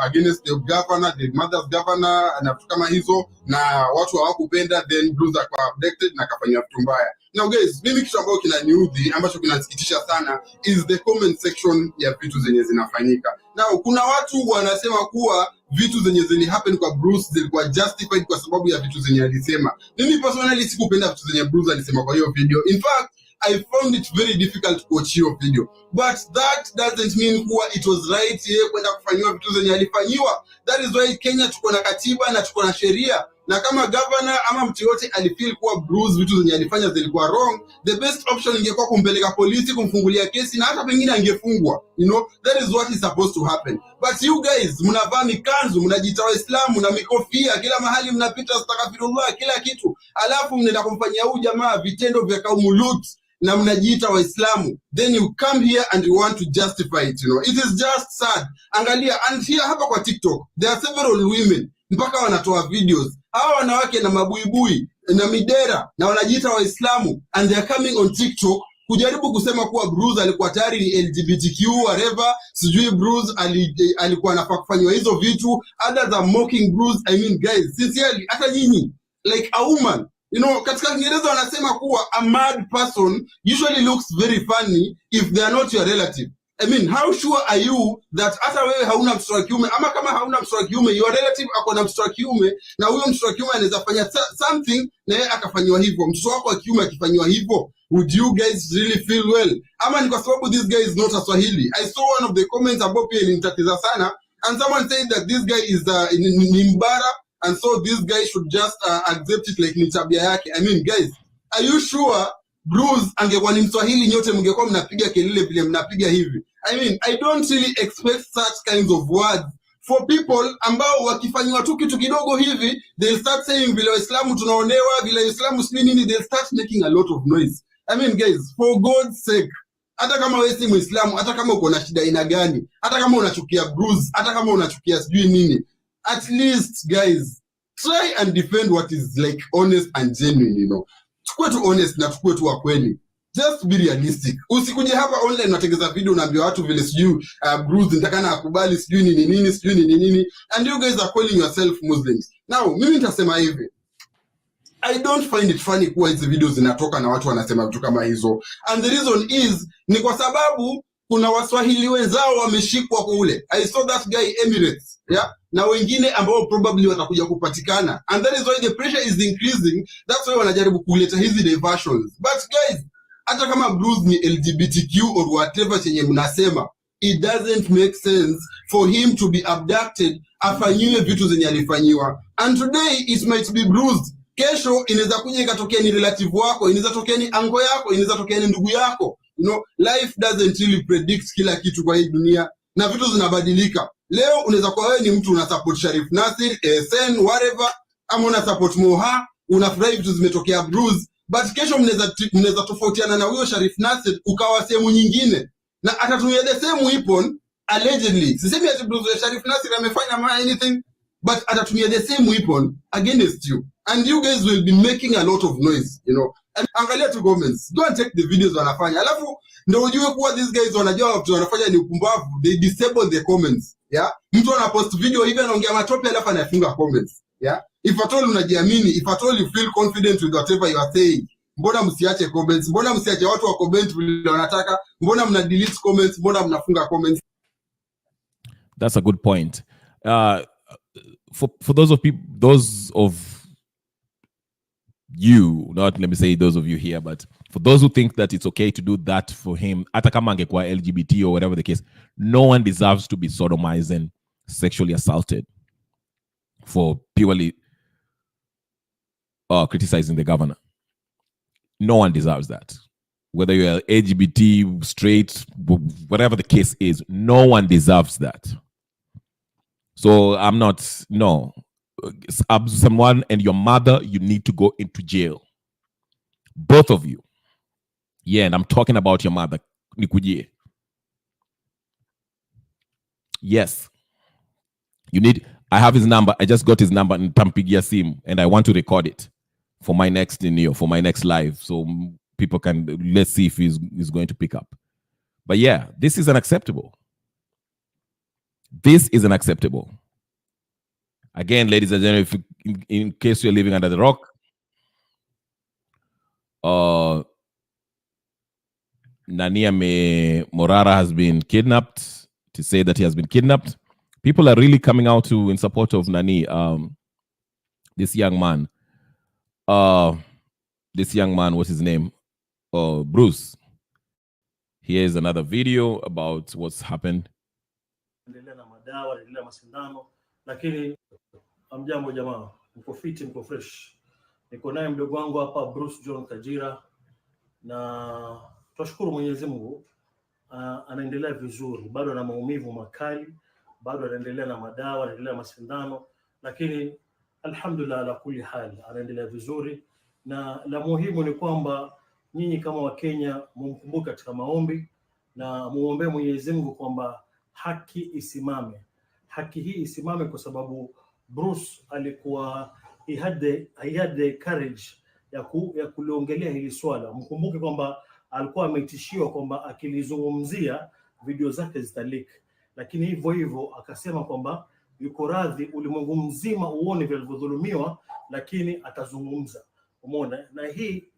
against the governor, the mother's governor, na vitu kama hizo, na watu hawakupenda, then Bruce akawa abducted na akafanywa vitu mbaya. Now guys, mimi kitu ambacho kinaniudhi ambacho kinasikitisha sana is the comment section ya vitu zenye zinafanyika. Now, kuna watu wanasema kuwa vitu zenye zili happen kwa Bruce zilikuwa justified kwa sababu ya vitu zenye alisema. Mimi personally sikupenda vitu zenye Bruce alisema kwa hiyo video. In fact, I found it very difficult to watch hiyo video. But that doesn't mean kuwa it was right yeye kwenda kufanyiwa vitu zenye alifanyiwa. That is why Kenya tuko na katiba na tuko na sheria. Na kama governor ama mtu yote alifeel kuwa Bruce vitu zenye alifanya zilikuwa wrong, the best option ingekuwa kumpeleka polisi, kumfungulia kesi na hata pengine angefungwa. You know, that is what is supposed to happen. But you guys, mnavaa mikanzu, mnajiita Waislamu na mikofia, kila mahali mnapita astaghfirullah, kila kitu. Alafu mnaenda kumfanyia huyu jamaa vitendo vya kaumu Lut na mnajiita Waislamu. Then you come here and you want to justify it, you know. It is just sad. Angalia, and here hapa kwa TikTok, there are several women mpaka wanatoa videos. Hawa wanawake na mabuibui na midera na wanajiita Waislamu, and they are coming on TikTok kujaribu kusema kuwa Bruce alikuwa tayari ni LGBTQ whatever, sijui Bruce alikuwa anafaa kufanywa hizo vitu. Others are mocking Bruce. I mean guys, sincerely, hata nyinyi, like a woman, you know, katika Kiingereza wanasema kuwa a mad person usually looks very funny if they are not your relative. I mean, how sure are you that hata wewe hauna mtoto wa kiume, ama kama hauna mtoto wa kiume, your relative ako na mtoto wa kiume, na huyo mtoto wa kiume anaweza fanya something na yeye akafanywa hivyo, mtoto wako wa kiume akifanywa hivyo, would you guys really feel well? Ama ni kwa sababu this guy is not a Swahili? I saw one of the comments above pia ilinitatiza sana, and someone said that this guy is ni mbara, and so this guy should just accept it like ni tabia yake. I mean guys, are you sure Bruce angekuwa ni Mswahili nyote mngekuwa mnapiga kelele vile mnapiga hivi? I mean, I don't really expect such kinds of words for people ambao wakifanywa tu kitu kidogo hivi, they'll start saying vile Waislamu tunaonewa, vile Waislamu sijui nini, they'll start making a lot of noise. I mean guys, for God's sake, hata kama wewe si Muislamu, hata kama uko na shida ina gani, hata kama unachukia Bruce, hata kama unachukia sijui nini, at least guys, try and defend what is like honest and genuine, you know. Tukue tu honest na tukue tu wa kweli. Just be realistic. Usikuje hapa online unatengeza video unaambia watu vile sijui Bruce nitakana akubali sijui nini, and you guys are calling yourself Muslims. Now, mimi nitasema hivi, I don't find it funny kuwa hizi videos zinatoka na watu wanasema vitu kama hizo. And the reason is, ni kwa sababu kuna Waswahili wenzao wameshikwa kule. I saw that guy Emirates, yeah? Na wengine ambao probably watakuja kupatikana. And that is why the pressure is increasing. That's why wanajaribu kuleta hizi diversions. But guys, hata kama Bruce ni LGBTQ or whatever chenye mnasema, it doesn't make sense for him to be abducted, afanyiwe vitu zenye alifanyiwa. And today it might be Bruce. Kesho inaweza kuja ikatokea ni relative wako, inaweza tokea ni ango yako, inaweza tokea ni ndugu yako. You know, life doesn't really predict kila kitu kwa hii dunia, na vitu zinabadilika. Leo unaweza kuwa wewe ni mtu una support Sherrif, Nasir, Sen, whatever, ama una support Moha, unafurahi vitu zimetokea Bruce, but kesho mnaweza tofautiana na huyo Sherrif Nasir ukawa sehemu nyingine, na atatumia the same weapon allegedly. Sisemi ati Bruce Sherrif Nasir amefanya anything, but atatumia the same weapon against you, and you guys will be making a lot of noise, you know. And angalia tu comments, go and check the videos wanafanya, alafu ndio ujue kuwa these guys wanajua watu wanafanya ni upumbavu. They disable the comments, yeah. Mtu anapost video hivi anaongea matope alafu anafunga comments, yeah. If at all unajiamini, if at all you feel confident with whatever you are saying, mbona msiache comments? Mbona msiache watu wa comment vile wanataka? Mbona mna delete comments? Mbona mnafunga comments? That's a good point. For those of you, not let me say those of you here, but for those who think that it's okay to do that for him, hata kama angekuwa LGBT or whatever the case, no one deserves to be sodomized and sexually assaulted for purely criticizing the governor. No one deserves that. Whether you're LGBT, straight, whatever the case is, no one deserves that. So I'm not, no. Someone and your mother, you need to go into jail. Both of you. Yeah, and I'm talking about your mother. Nikujie. Yes. You need, I have his number. I just got his number in Tampigia Sim, and I want to record it for my next for my next live. So people can, let's see if he's going to pick up. But yeah, this is unacceptable. This is unacceptable. Again, ladies and gentlemen, if, in case you're living under the rock, Morara has been kidnapped, to say that he has been kidnapped. People are really coming out in support of Nani, this young man. This young man, what's his name? Bruce. Here is another video about what's happened. Lakini amjambo jamaa, mko fiti, mko fresh. Niko naye mdogo wangu hapa Bruce John Kajira, na tunashukuru Mwenyezi Mungu anaendelea vizuri, bado ana maumivu makali, bado anaendelea na madawa, anaendelea na masindano, lakini alhamdulillah ala kulli hali anaendelea vizuri. Na la muhimu ni kwamba nyinyi kama Wakenya mumkumbuke katika maombi na muombe Mwenyezi Mungu kwamba haki isimame. Haki hii isimame kwa sababu Bruce alikuwa he had the courage ya kuliongelea hili swala. Mkumbuke kwamba alikuwa ametishiwa kwamba akilizungumzia video zake zitalik, lakini hivyo hivyo akasema kwamba yuko radhi ulimwengu mzima uone vilivyodhulumiwa, lakini atazungumza. Umeona, na hii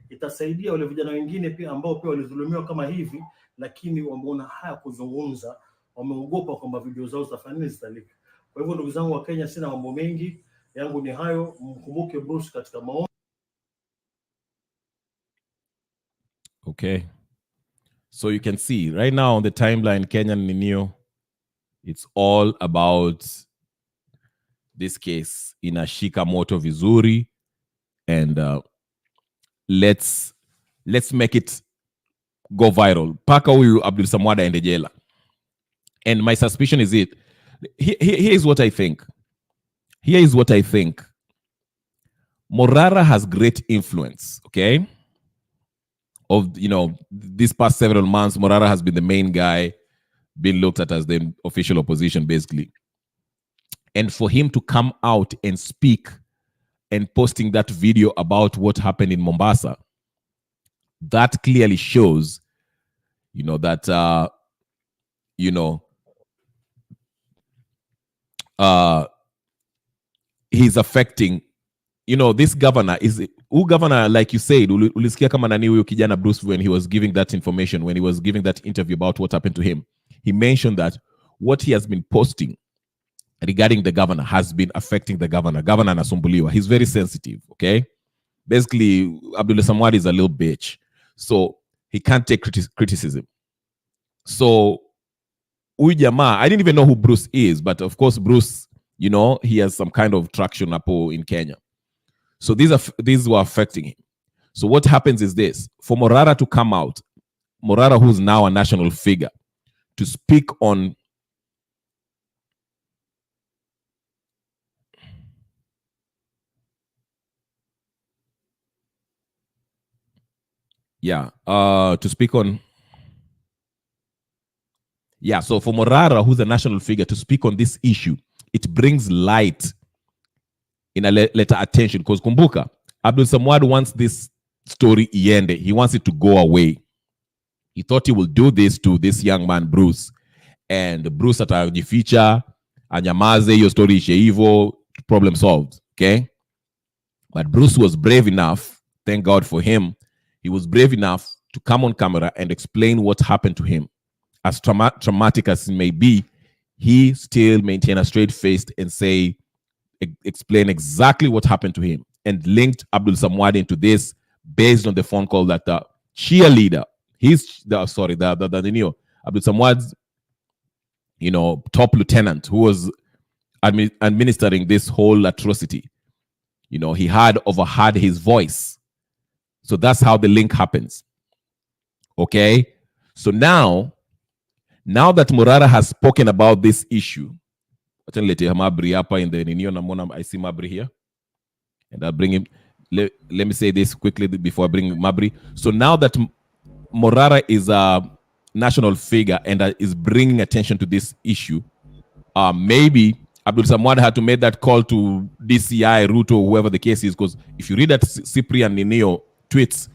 itasaidia wale vijana wengine pia ambao pia walidhulumiwa kama hivi, lakini wameona haya kuzungumza, wameogopa kwamba video zao zitafanya zitalika. Kwa hivyo ndugu zangu wa Kenya, sina mambo mengi, yangu ni hayo. Mkumbuke Bruce katika maombi. Okay. So you can see right now on the timeline, Kenyan Ninio, it's all about this case inashika moto vizuri, and let's make it go viral. Paka huyu Abdullswamad aende jela. And my suspicion is it. Here is what I think. Here is what I think. Morara has great influence, okay? Of, these past several months, Morara has been the main guy, being looked at as the official opposition, basically. And for him to come out and speak and posting that video about what happened in Mombasa, that clearly shows, that, he's affecting, this governor is, who governor, like you said, ulisikia kama nani huyo kijana Bruce, when he was giving that information, when he was giving that interview about what happened to him, he mentioned that what he has been posting regarding the governor has been affecting the governor. Governor anasumbuliwa. He's very sensitive, okay? Basically, Abdullswamad is a little bitch. So he can't take criticism. So, huyu jamaa, I didn't even know who Bruce is, but of course, Bruce, he has some kind of traction up in Kenya. So these were affecting him. So what happens is this: for Morara to come out, Morara, who's now a national figure, to speak on so for Morara, who's a national figure, to speak on this issue, it brings light in a letter attention, because kumbuka, Abdullswamad wants this story iende. He wants it to go away. He thought he will do this to this young man Bruce, and Bruce atajificha, anyamaze, hiyo story ishe hivyo, problem solved, okay? But Bruce was brave enough, thank God for him, he was brave enough to come on camera and explain what happened to him. As traumatic as it may be, he still maintained a straight face and explain exactly what happened to him. and linked Abdullswamad into this based on the phone call that the cheerleader, Abdullswamad's, top lieutenant who was administering this whole atrocity, he had overheard his voice. So that's how the link happens. Okay? So now that Morara has spoken about this issue, I see Mabri here. And I'll bring him. Let me say this quickly before I bring Mabri. So now that Morara is a national figure and is bringing attention to this issue, maybe Abdullswamad had to make that call to DCI, Ruto, whoever the case is, because if you read that Cyprian Ninio tweets,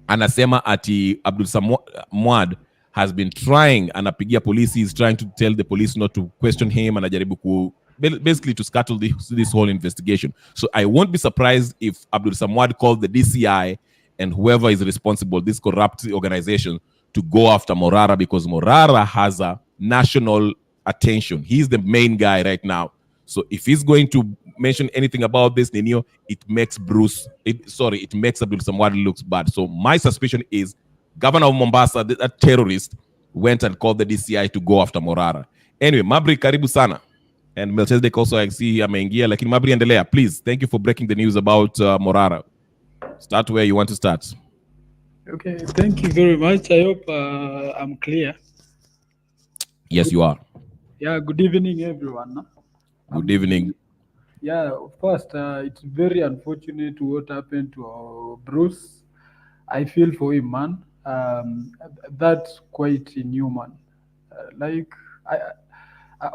anasema ati Abdullswamad has been trying, anapigia police, he's trying to tell the police not to question him, anajaribu basically to scuttle this whole investigation. So I won't be surprised if Abdullswamad called the DCI and whoever is responsible, this corrupt organization, to go after Morara, because Morara has a national attention. He's the main guy right now. So if he's going to mention anything about this, Ninio, it makes Abdullswamad looks bad. So my suspicion is Governor of Mombasa, that terrorist, went and called the DCI to go after Morara. Anyway, Mabri, karibu sana. And Melchizedek also, I see ameingia, lakini Mabri endelea. Please, thank you for breaking the news about Morara. Start where you want to start. Okay, thank you very much. I hope I'm clear. Yes, you are. Yeah, good evening, everyone. Good evening. Yeah, first, it's very unfortunate what happened to Bruce. I feel for him, man. That's quite inhuman.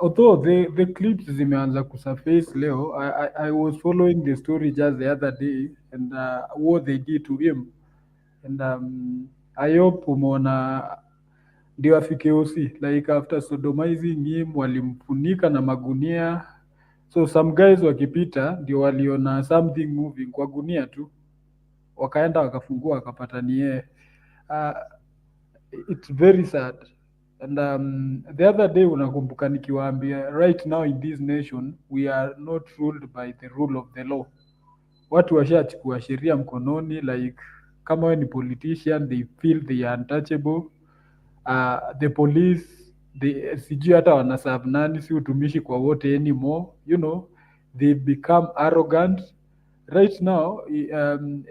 Although the clips zimeanza kusurface leo, I was following the story just the other day and what they did to him. And I hope umeona ndio afike OC, like after sodomizing him walimfunika na magunia. So some guys wakipita ndio waliona something moving kwa gunia tu, wakaenda wakafungua wakapata ni yeye. It's very sad. And the other day unakumbuka nikiwaambia, right now in this nation we are not ruled by the rule of the law. Watu washachukua sheria mkononi, like kama wewe ni politician, they feel they are untouchable. The police, sijui hata wanaserve nani, si utumishi kwa wote anymore. They become arrogant. Right now,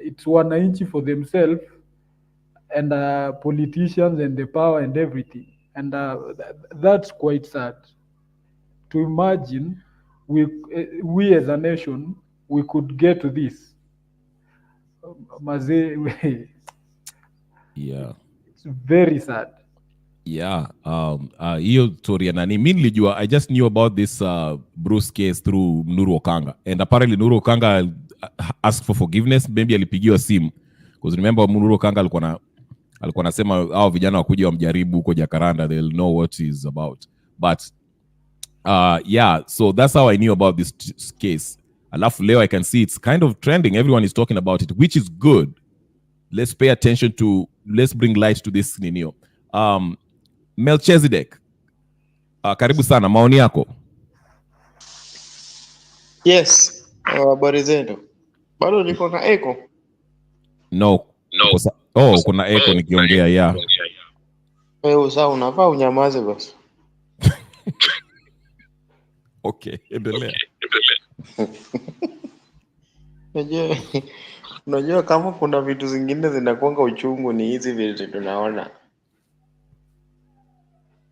it's wananchi for themselves and politicians and the power and everything. And that's quite sad. To imagine we as a nation, we could get to this. Yeah. It's very sad. Yeah. Hiyo story ya nani, mimi nilijua, I just knew about this Bruce case through Nuru Okanga, and apparently Nuru Okanga asked for forgiveness, maybe alipigiwa simu, because remember Nuru Okanga alikuwa anasema hao vijana wakuja wamjaribu huko Jacaranda, they'll know what he's about. But yeah, so that's how I knew about this case. Alafu leo I can see it's kind of trending, everyone is talking about it, which is good. Let's pay attention to, let's bring light to this ninio. Melchizedek, karibu sana, maoni yako. Yes, habari zenu. Bado niko na echo? No. Kuna echo nikiongea, yeah. Sasa unafaa unyamaze basi. Okay, endelea. Unajua kama kuna vitu zingine zinakuanga uchungu ni hizi vitu tunaona.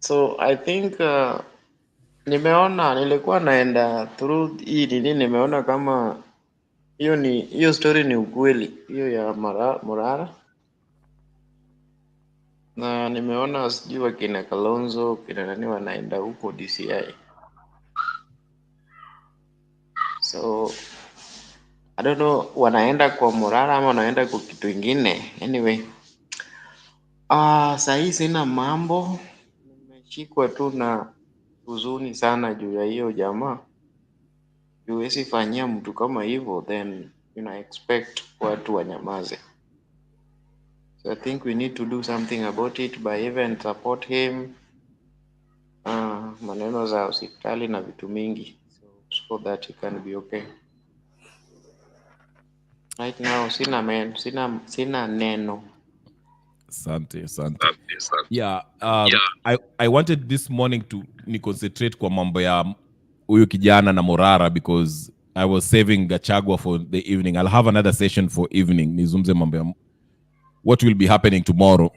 So I think nilikuwa naenda through hii nimeona kama hiyo story ni ukweli, hiyo ya Morara. Na nimeona sijui wakina Kalonzo kina nani wanaenda huko DCI. So I don't know wanaenda kwa Morara ama wanaenda kwa kitu kingine. Anyway, sahii sina mambo, nimeshikwa tu na huzuni sana juu ya hiyo jamaa. Huwezi fanyia mtu kama hivyo, then expect watu wanyamaze. So I think we need to do something about it by even support him. Maneno za hospitali na vitu mingi, so that he can be okay. Right now sina neno. Asante. Yeah, I wanted this morning to ni concentrate kwa mambo ya huyu kijana na Morara because I was saving Gachagua for the evening. I'll have another session for evening. Nizungumze mambo ya what will be happening tomorrow.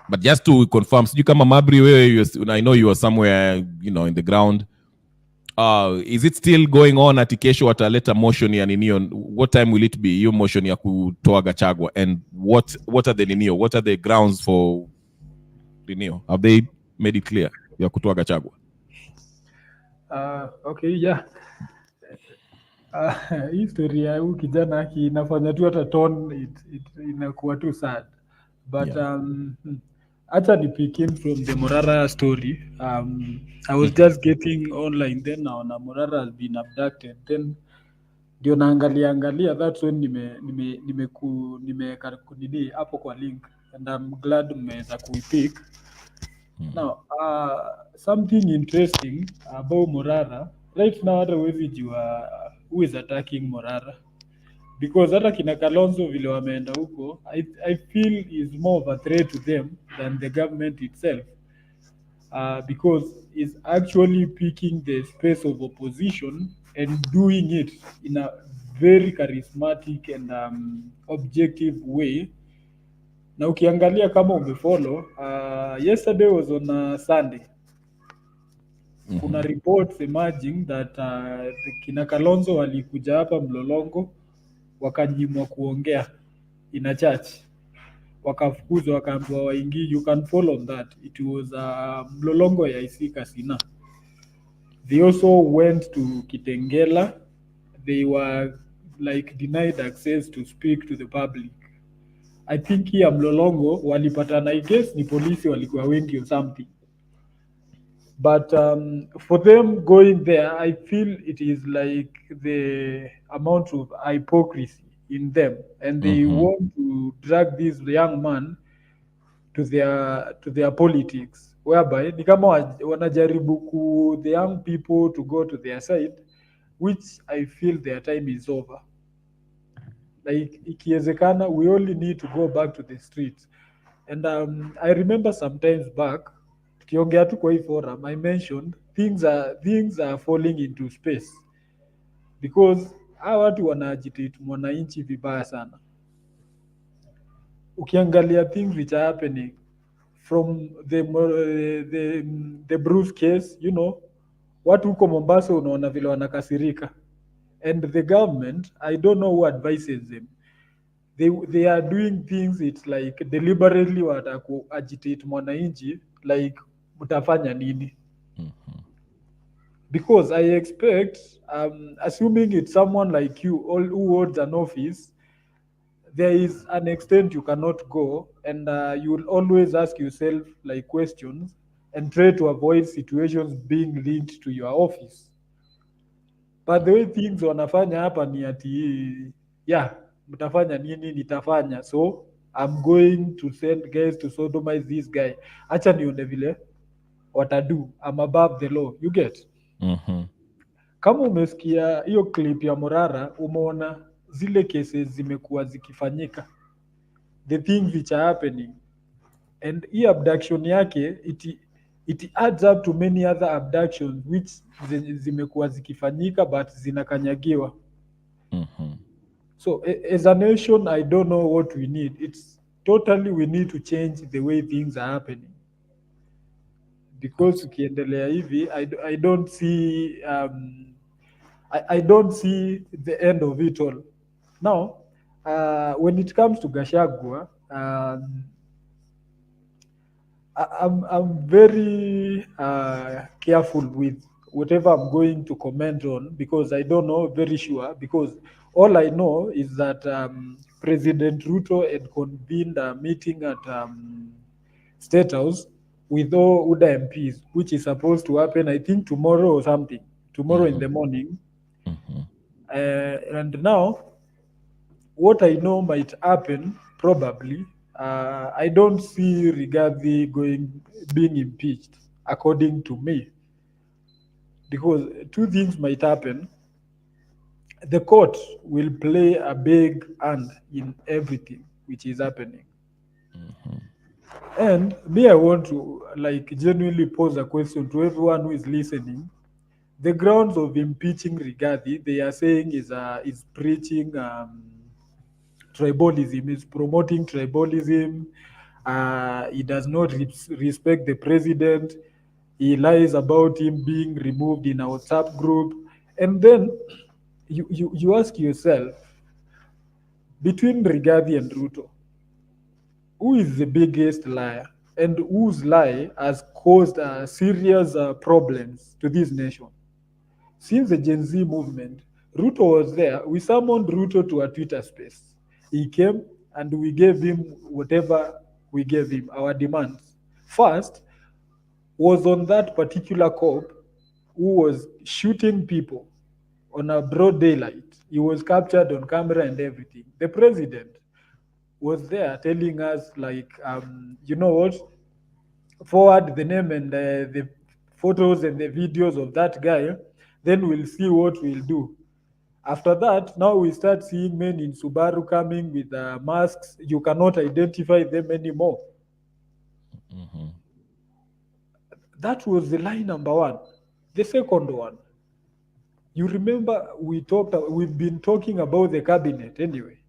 But just to confirm, sijui kama Mabri wewe, I know you are somewhere, in the ground. Is it still going on ati kesho wataleta motion ya ninio? What time will it be? Hiyo motion ya kutoa Gachagua, and what are the ninio? What are the grounds for ninio? Have they made it clear ya kutoa Gachagua? Okay, yeah. Hii story ya huyu kijana inafanya tu hata tone inakuwa tu sad, but Yeah. acha ni pick in from the Morara story. I was just getting online, then naona Morara has been abducted, then ndio naangalia, that's when nimeweka kunini hapo kwa link, and I'm glad mmeweza kuipick. Now, something interesting about Morara right now, hata huwezi jua who is attacking Morara, because hata kina Kalonzo vile wameenda huko, I feel is more of a threat to them than the government itself, because it's actually picking the space of opposition and doing it in a very charismatic and objective way. Na ukiangalia kama umefollow, yesterday was on a Sunday. Kuna reports emerging that kina Kalonzo walikuja hapa Mlolongo wakanyimwa kuongea in a church, wakafukuzwa, wakaambiwa waingie. You can follow on that. It was Mlolongo ya IC Kasina. They also went to Kitengela. They were like denied access to speak to the public. I think here Mlolongo walipatana, I guess ni polisi walikuwa wengi or something. But for them going there, I feel it is like the amount of hypocrisy in them, and they want to drag this young man to their politics, whereby ni kama wanajaribu the young people to go to their side, which I feel their time is over. Like ikiwezekana, we only need to go back to the streets. And I remember sometimes back, tukiongea tu kwa hii forum, I mentioned things are falling into space because hawa watu wanaagitate mwananchi vibaya sana. Ukiangalia things which are happening from the Bruce case, watu huko Mombasa unaona vile wanakasirika, and the government, I don't know who advises them. They are doing things, it's like deliberately wataku agitate mwananchi, like mtafanya nini? Because I expect, assuming it's someone like you who holds an office, there is an extent you cannot go, and you will always ask yourself like questions and try to avoid situations being linked to your office. But the way things wanafanya hapa ni ati, mtafanya nini? Nitafanya, so I'm going to send guys to sodomize this guy. Acha nione vile watadu. I'm above the law. You get? Kama umesikia hiyo clip ya Morara, umeona zile cases zimekuwa zikifanyika, the things which are happening, and hii abduction yake it adds up to many other abductions which zimekuwa zikifanyika but zinakanyagiwa. So as a nation, I don't know what we need. It's totally, we need to change the way things are happening, because ukiendelea hivi, I don't see I don't see the end of it all. Now, when it comes to Gachagua, I'm very careful with whatever I'm going to comment on, because I don't know very sure, because all I know is that President Ruto had convened a meeting at State House with all UDA MPs, which is supposed to happen, I think, tomorrow or something, tomorrow in the morning. And now, what I know might happen, probably, I don't see Rigathi being impeached, according to me, because two things might happen. the court will play a big hand in everything which is happening. And me, I want to like genuinely pose a question to everyone who is listening. The grounds of impeaching Rigathi, they are saying is preaching tribalism, is promoting tribalism. He does not respect the president. He lies about him being removed in our WhatsApp group. And then you ask yourself, between Rigathi and Ruto, who is the biggest liar and whose lie has caused serious problems to this nation? Since the Gen Z movement, Ruto was there. We summoned Ruto to a Twitter space. He came and we gave him whatever we gave him, our demands. First was on that particular cop who was shooting people on a broad daylight. He was captured on camera and everything. The president was there telling us, like, you know what, forward the name and the photos and the videos of that guy, then we'll see what we'll do. After that, now we start seeing men in Subaru coming with masks. You cannot identify them anymore. That was the lie number one. The second one, you remember we've been talking about the cabinet anyway.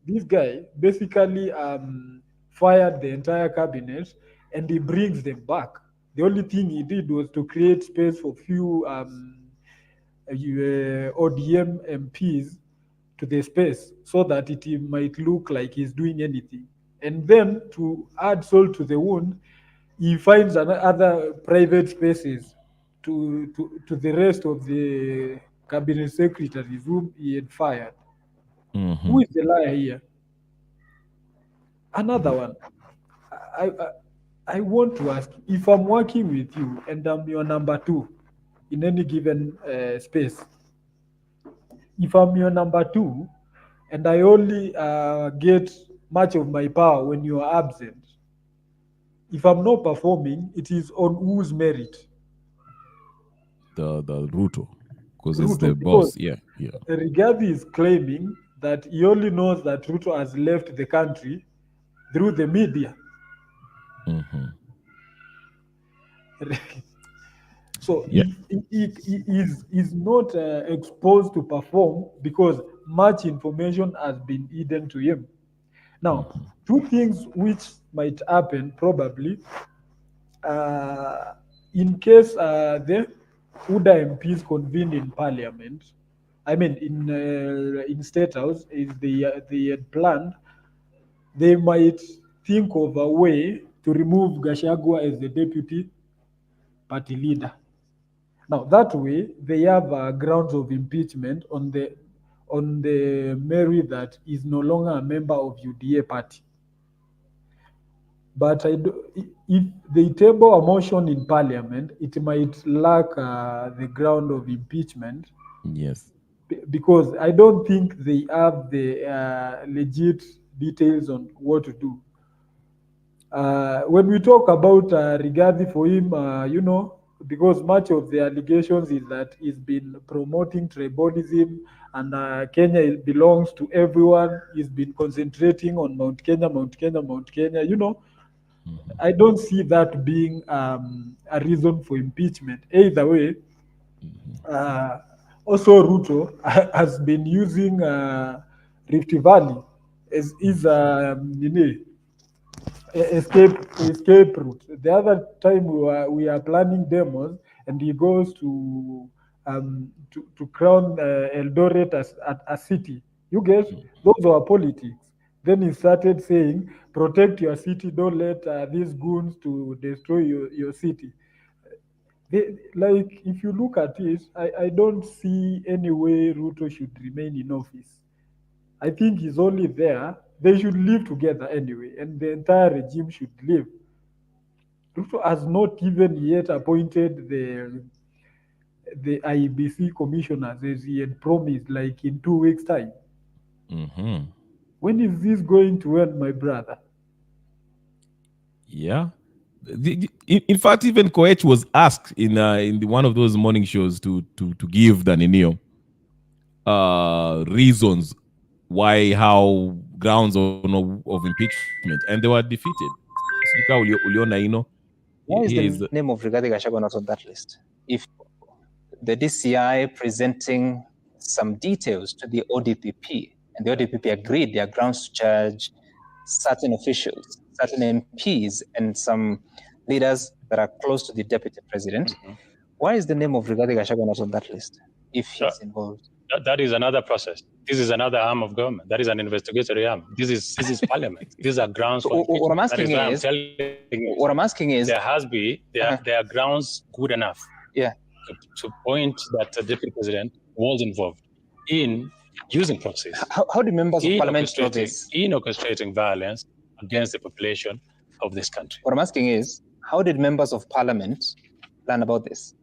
This guy basically fired the entire cabinet and he brings them back. The only thing he did was to create space for few ODM MPs to the space so that it might look like he's doing anything. And then to add salt to the wound, he finds other private spaces to the rest of the cabinet secretaries whom he had fired. Who is the liar here? Another one. I want to ask, if I'm working with you and I'm your number two in any given space, if I'm your number two and I only get much of my power when you are absent, if I'm not performing, it is on whose merit? The Ruto, because it's the boss. Yeah. Rigathi is claiming that he only knows that Ruto has left the country through the media. So he is not exposed to perform because much information has been hidden to him. Now, two things which might happen probably, in case the UDA MPs convene in parliament, I mean in State House, if they had planned, they might think of a way to remove Gachagua as the deputy party leader. Now that way they have grounds of impeachment on the merit that is no longer a member of UDA party. But if they table a motion in parliament, it might lack the ground of impeachment. Yes. Because I don't think they have the legit details on what to do. When we talk about Rigathi, for him, because much of the allegations is that he's been promoting tribalism and Kenya belongs to everyone. He's been concentrating on Mount Kenya. I don't see that being a reason for impeachment. Either way, also Ruto has been using Rift Valley as his escape route. The other time we are planning demos, and he goes to crown Eldoret as a city. You get those are politics. Then he started saying, "Protect your city. Don't let these goons to destroy your city." Like, if you look at it, I don't see any way Ruto should remain in office. I think he's only there. They should live together anyway, and the entire regime should live. Ruto has not even yet appointed the IEBC commissioners as he had promised, like in 2 weeks' time. When is this going to end, my brother? Yeah. In fact, even Koech was asked in one of those morning shows to give the Ninio reasons why, how grounds of impeachment, and they were defeated. Why is Here the is name of Rigathi Gachagua not on that list? If the DCI presenting some details to the ODPP, and the ODPP agreed there are grounds to charge certain officials, certain MPs, and some leaders that are close to the deputy president. Why is the name of Rigathi Gachagua not on that list if he's involved? That is another process. This is another arm of government. That is an investigatory arm. This is parliament. These are grounds for impeachment. What I'm asking is, there are grounds good enough to point that the deputy president was involved in using proxies. How do members of parliament know this? In orchestrating violence against the population of this country. What I'm asking is, how did members of parliament learn about this?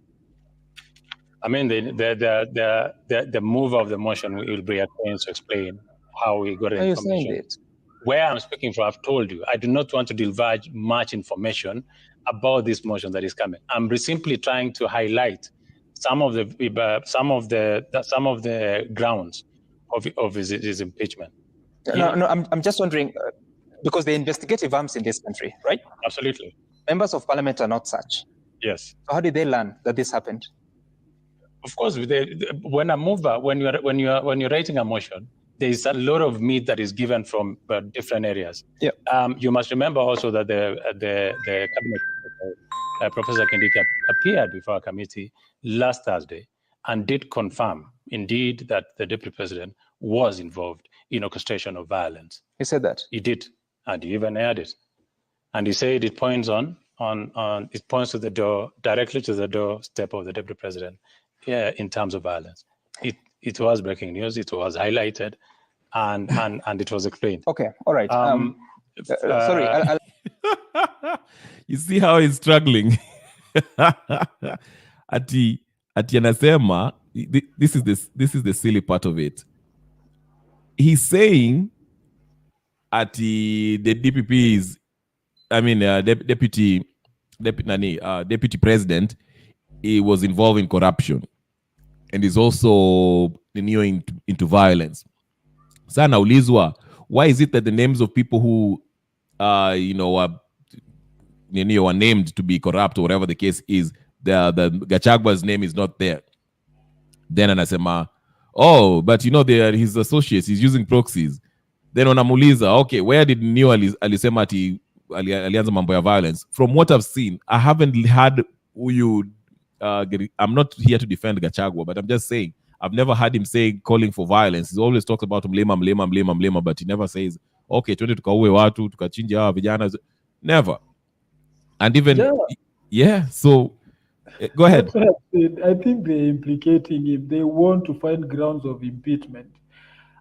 I mean, the mover of the motion will be acquainted to explain how we got the information. Where I'm speaking from, I've told you, I do not want to divulge much information about this motion that is coming. I'm simply trying to highlight some of the grounds of his impeachment. No, I'm just wondering, because the investigative arms in this country, right? Absolutely. Members of parliament are not such. Yes. So how did they learn that this happened? Of course, when you're writing a motion, there is a lot of meat that is given from different areas. Yeah. You must remember also that the cabinet Professor Kindiki appeared before a committee last Thursday and did confirm, indeed, that the deputy president was involved in orchestration of violence. He said that? He did, and he even aired it. And he said it points it points to the door, directly to the doorstep of the deputy president. Yeah, in terms of violence, it was breaking news. It was highlighted, and it was explained. Okay, all right. Sorry, you see how he's struggling. Ati anasema, this is the silly part of it. He's saying the DPP is, I mean, deputy president, he was involved in corruption and is also into violence. Sana naulizwa, why is it that the names of people who are named to be corrupt or whatever the case is, the Gachagwa's name is not there? Then anasema, oh, but they are his associates, he's using proxies. Then wanamuuliza, okay, where did Neo alisema ati alianza mambo ya violence? From what I've seen, I haven't had I'm not here to defend Gachagua, but I'm just saying, I've never had him calling for violence. He always talks about mlema, but he never says, okay, twende tukaue watu, tukachinja hawa vijana. Never. And even, so go ahead. I think they're implicating him. They want to find grounds of impeachment.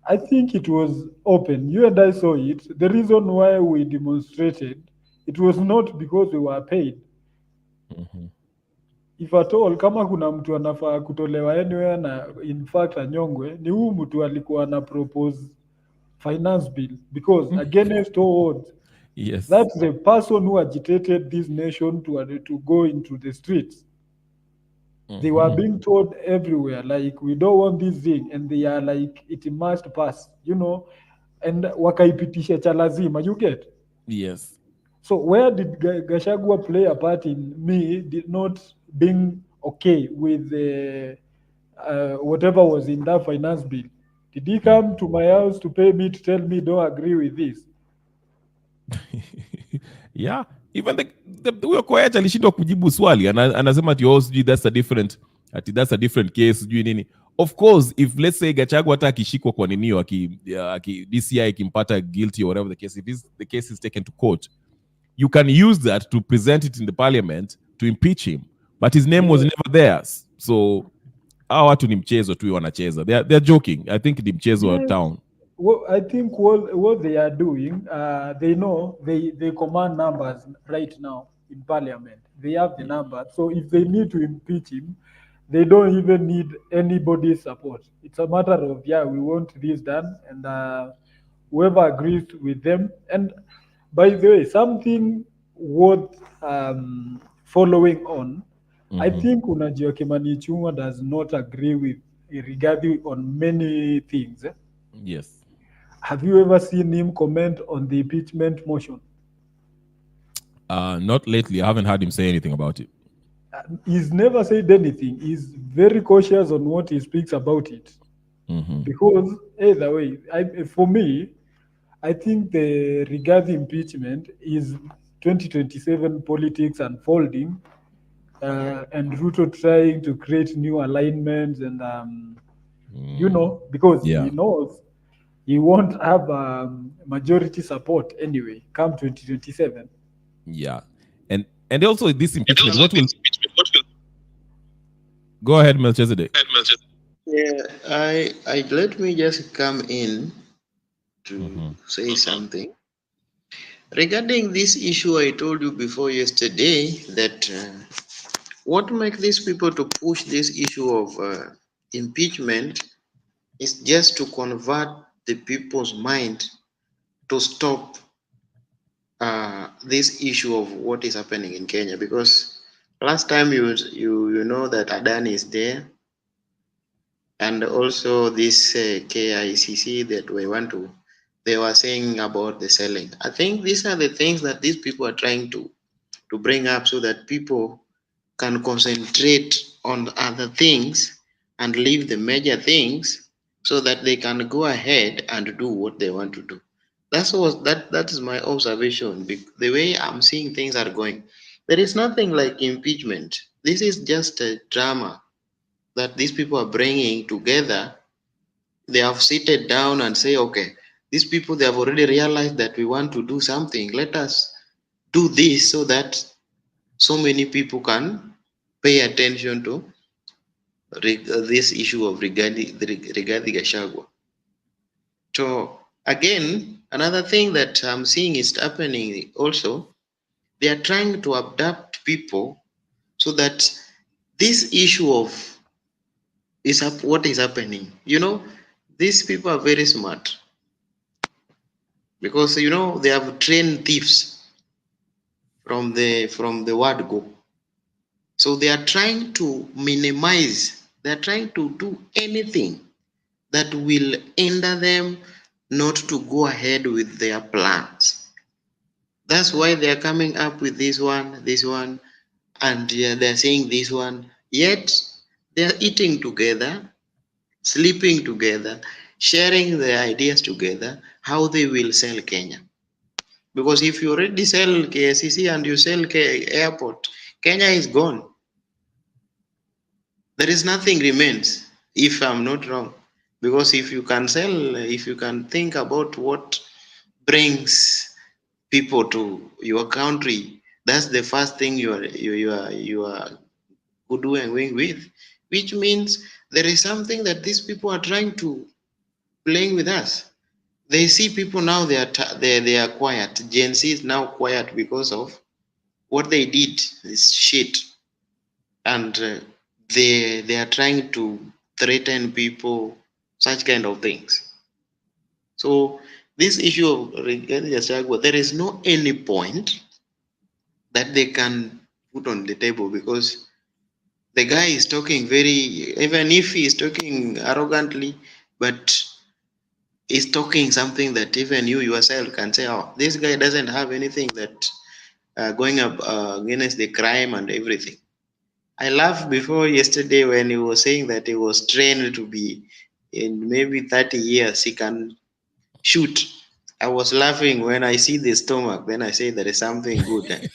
I think it was open. You and I saw it. The reason why we demonstrated, it was not because we were paid. Mm-hmm. If at all, kama kuna mtu anafaa kutolewa anywhere na in fact anyongwe, ni huyu mtu alikuwa na propose finance bill, because against all odds, yes, that's the person who agitated this nation to go into the streets. Mm-hmm. They were being told everywhere, like, we don't want this thing, and they are like, it must pass, and wakaipitisha cha lazima, you get? Yes. So where did Gachagua play a part in me not being okay with whatever was in that finance bill? Did he come to my house to pay me, to tell me don't agree with this? Yeah, even huyo Koech alishindwa kujibu swali, anasema ati that's a different case, nini. Of course, if let's say Gachagua hata akishikwa kwa ninio, DCI ikimpata guilty or whatever the case, if the case is taken to court, you can use that to present it in the parliament to impeach him, but his name was never there. So hawa watu ni mchezo tu wanacheza. They're joking. I think ni mchezo wa town. Well, I think what they are doing, they know they command numbers right now in parliament. They have the numbers. So if they need to impeach him, they don't even need anybody's support. It's a matter of, we want this done, and whoever agrees with them. And by the way, something worth following on, I think Unajua Kimani Ichung'wah does not agree with Rigathi on many things. Yes. Have you ever seen him comment on the impeachment motion? Not lately. I haven't heard him say anything about it. He's never said anything. He's very cautious on what he speaks about it. Because either way, for me, I think the Rigathi impeachment is 2027 politics unfolding, and Ruto trying to create new alignments, and because he knows he won't have majority support anyway come 2027. Yeah, and also this impeachment. What will go ahead, Melchizedek? Yeah, I let me just come in to say something regarding this issue. I told you before yesterday that what makes these people to push this issue of impeachment is just to convert the people's mind to stop this issue of what is happening in Kenya. Because last time you know that Adani is there, and also this KICC that they were saying about the selling. I think these are the things that these people are trying to bring up so that people can concentrate on other things and leave the major things so that they can go ahead and do what they want to do. That is my observation. The way I'm seeing things are going, there is nothing like impeachment. This is just a drama that these people are bringing together. They have seated down and say, okay, these people, they have already realized that we want to do something. Let us do this so that so many people can pay attention to this issue of Rigathi Gachagua. So again, another thing that I'm seeing is happening also, they are trying to adapt people so that this issue of what is happening. These people are very smart because they have trained thieves from the word go. So they are trying to minimize, they are trying to do anything that will hinder them not to go ahead with their plans. That's why they are coming up with this one, and they're saying this one. Yet they're eating together, sleeping together, sharing their ideas together, how they will sell Kenya. Because if you already sell KCC and you sell airport, Kenya is gone. There is nothing remains, if I'm not wrong. Because if you can sell, if you can think about what brings people to your country, that's the first thing you are doing with, which means there is something that these people are trying to playing with us. They see people now, they are quiet. Gen Z is now quiet because of what they did is shit, and they are trying to threaten people, such kind of things. So this issue of Rigathi Gachagua, there is no any point that they can put on the table, because the guy is talking even if he is talking arrogantly, but he's talking something that even you yourself can say, oh, this guy doesn't have anything that going up against the crime and everything. I laughed before yesterday when he was saying that he was trained to be in maybe 30 years he can shoot. I was laughing when I see the stomach. Then I say there is something good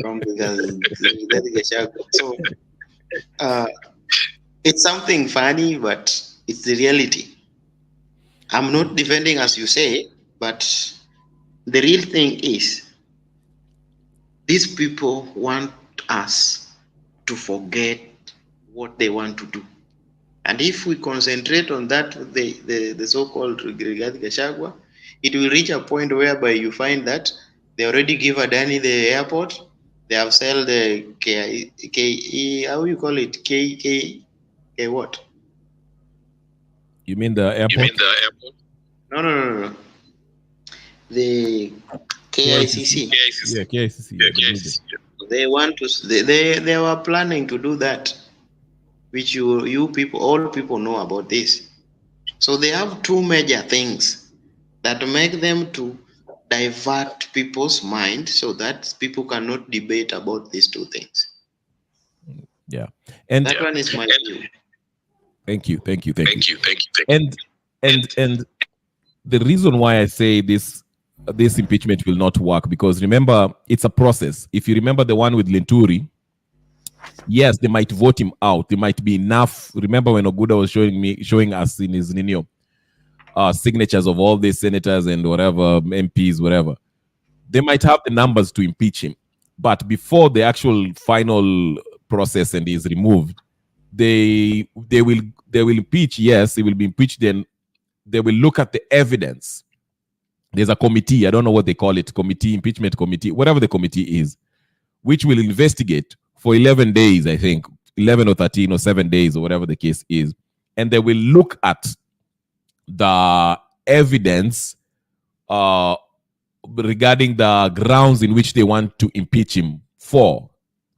from the So it's something funny, but it's the reality. I'm not defending as you say, but the real thing is these people want us to forget what they want to do. And if we concentrate on that, the so-called Rigathi Gachagua, it will reach a point whereby you find that they already give Adani the airport, they have sold the how you call it, K what? You mean the airport? No. The KICC. Yeah, KICC. They want to. They were planning to do that. which you people, all people know about this. So they have two major things that make them to divert people's mind so that people cannot debate about these two things. Yeah. And that one is my view. Thank you. And the reason why I say this impeachment will not work, because remember, it's a process. If you remember the one with Linturi, yes, they might vote him out. There might be enough. Remember when Oguda was showing us in his signatures of all these senators and whatever, MPs, whatever. They might have the numbers to impeach him. But before the actual final process and he is removed, they will impeach. Yes, he will be impeached. Then they will look at the evidence. There's a committee, I don't know what they call it, impeachment committee, whatever the committee is, which will investigate for 11 days, I think, 11 or 13 or 7 days or whatever the case is. And they will look at the evidence regarding the grounds in which they want to impeach him for.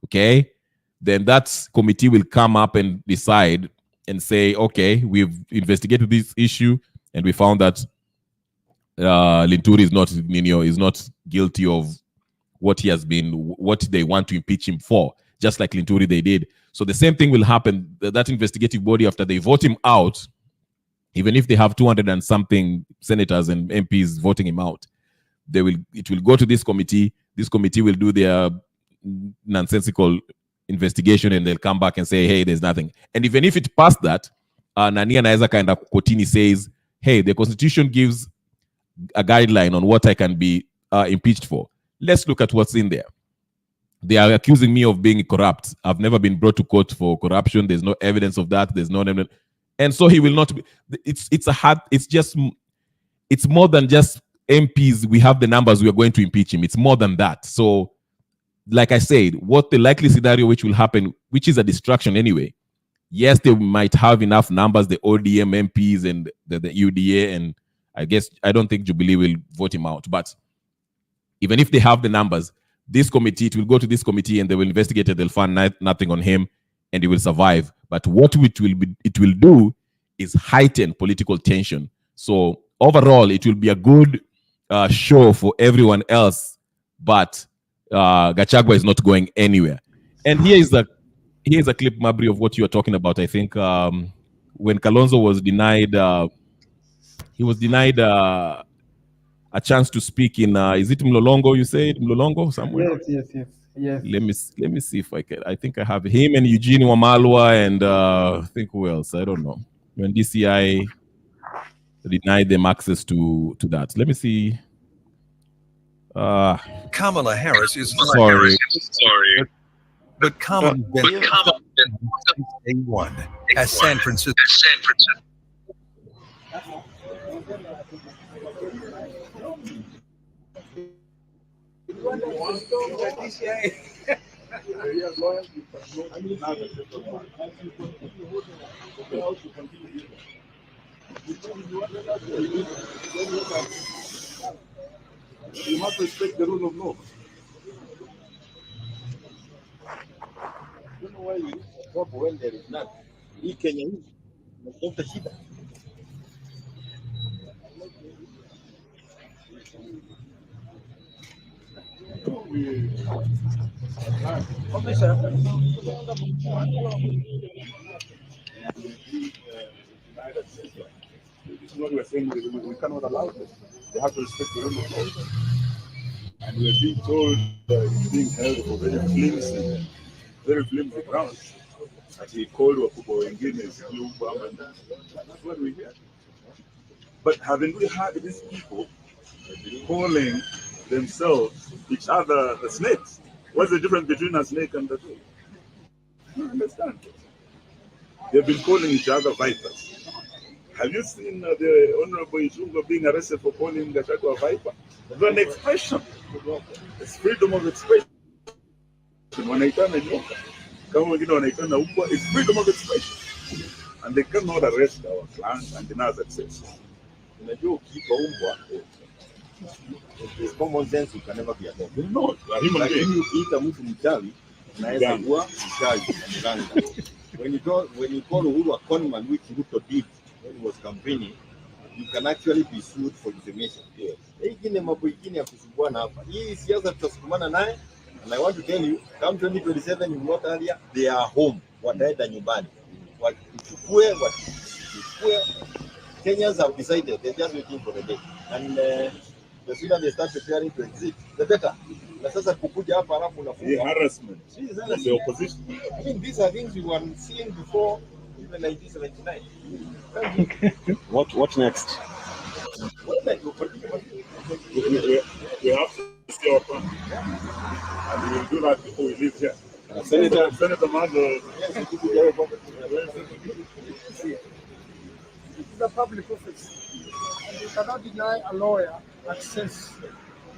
Okay? Then that committee will come up and decide and say, okay, we've investigated this issue and we found that Linturi is not guilty of what they want to impeach him for, just like Linturi they did. So the same thing will happen. That investigative body, after they vote him out, even if they have 200 and something senators and MPs voting him out, it will go to this committee. This committee will do their nonsensical investigation and they'll come back and say, hey, there's nothing. And even if it passed that, Nani anaweza kind of kotini says, hey, the constitution gives a guideline on what I can be impeached for. Let's look at what's in there. They are accusing me of being corrupt. I've never been brought to court for corruption. There's no evidence of that. There's no evidence. And so he will not be. It's more than just MPs. We have the numbers. We are going to impeach him. It's more than that. So, like I said, what the likely scenario which will happen, which is a distraction anyway. Yes, they might have enough numbers, the ODM MPs and the UDA, and I don't think Jubilee will vote him out. But even if they have the numbers, it will go to this committee and they will investigate it. They'll find nothing on him and he will survive. But what it will do is heighten political tension. So overall, it will be a good show for everyone else. But Gachagua is not going anywhere. And here is a clip, Mabri, of what you are talking about. I think when Kalonzo was denied, he was denied a chance to speak in. Is it Mlolongo? You said Mlolongo somewhere. Yes. Let me see if I can. I think I have him and Eugene Wamalwa and I think who else? I don't know. When DCI denied them access to that. Let me see. Kamala Harris is sorry. But Kamala day one as San Francisco. You must respect the rule of law. You know why you stop when there is none. Hii Kenya hii unatafuta shida. This is what we are saying. We cannot allow this. They have to respect the rule of law. And we are being told that it's being held for very flimsy grounds. As he called Wakubwa wengine is blue bomb, and that's what we hear. But haven't we had these people calling themselves each other the snakes? What's the difference between a snake and the two? I don't understand. They've been calling each other vipers. Have you seen the Honorable Ishungo being arrested for calling Gachagua a viper? It's an expression. It's freedom of expression. Wanaitana nyoka. Kama wengine wanaitana umbwa, it's freedom of expression. And they cannot arrest our clans and deny access. Unajua ukiipa umbwa, it's common sense, you can never be adopted. No, lakini ukiita mtu mchawi, unaweza kuwa mchawi na mganga. when you call Uhuru a conman, which Ruto did when he was campaigning, you can actually be sued for defamation. Ingine mambo ingine ya kusumbua hapa. Hii siasa tutasukumana naye, and I want to tell you, come 2027 in what area they are home, wataenda nyumbani. Wachukue. Kenyans have decided, they're just waiting for the day. And the sooner they start preparing to exit, the better. Na sasa kukuja hapa alafu unafunga harassment of the opposition. I mean, these are things we were seeing before even 1979. What next? What next? We have to see our plan. And we will do that before we leave here. Senator Mando. Yes, it's a public office, and you cannot deny a lawyer access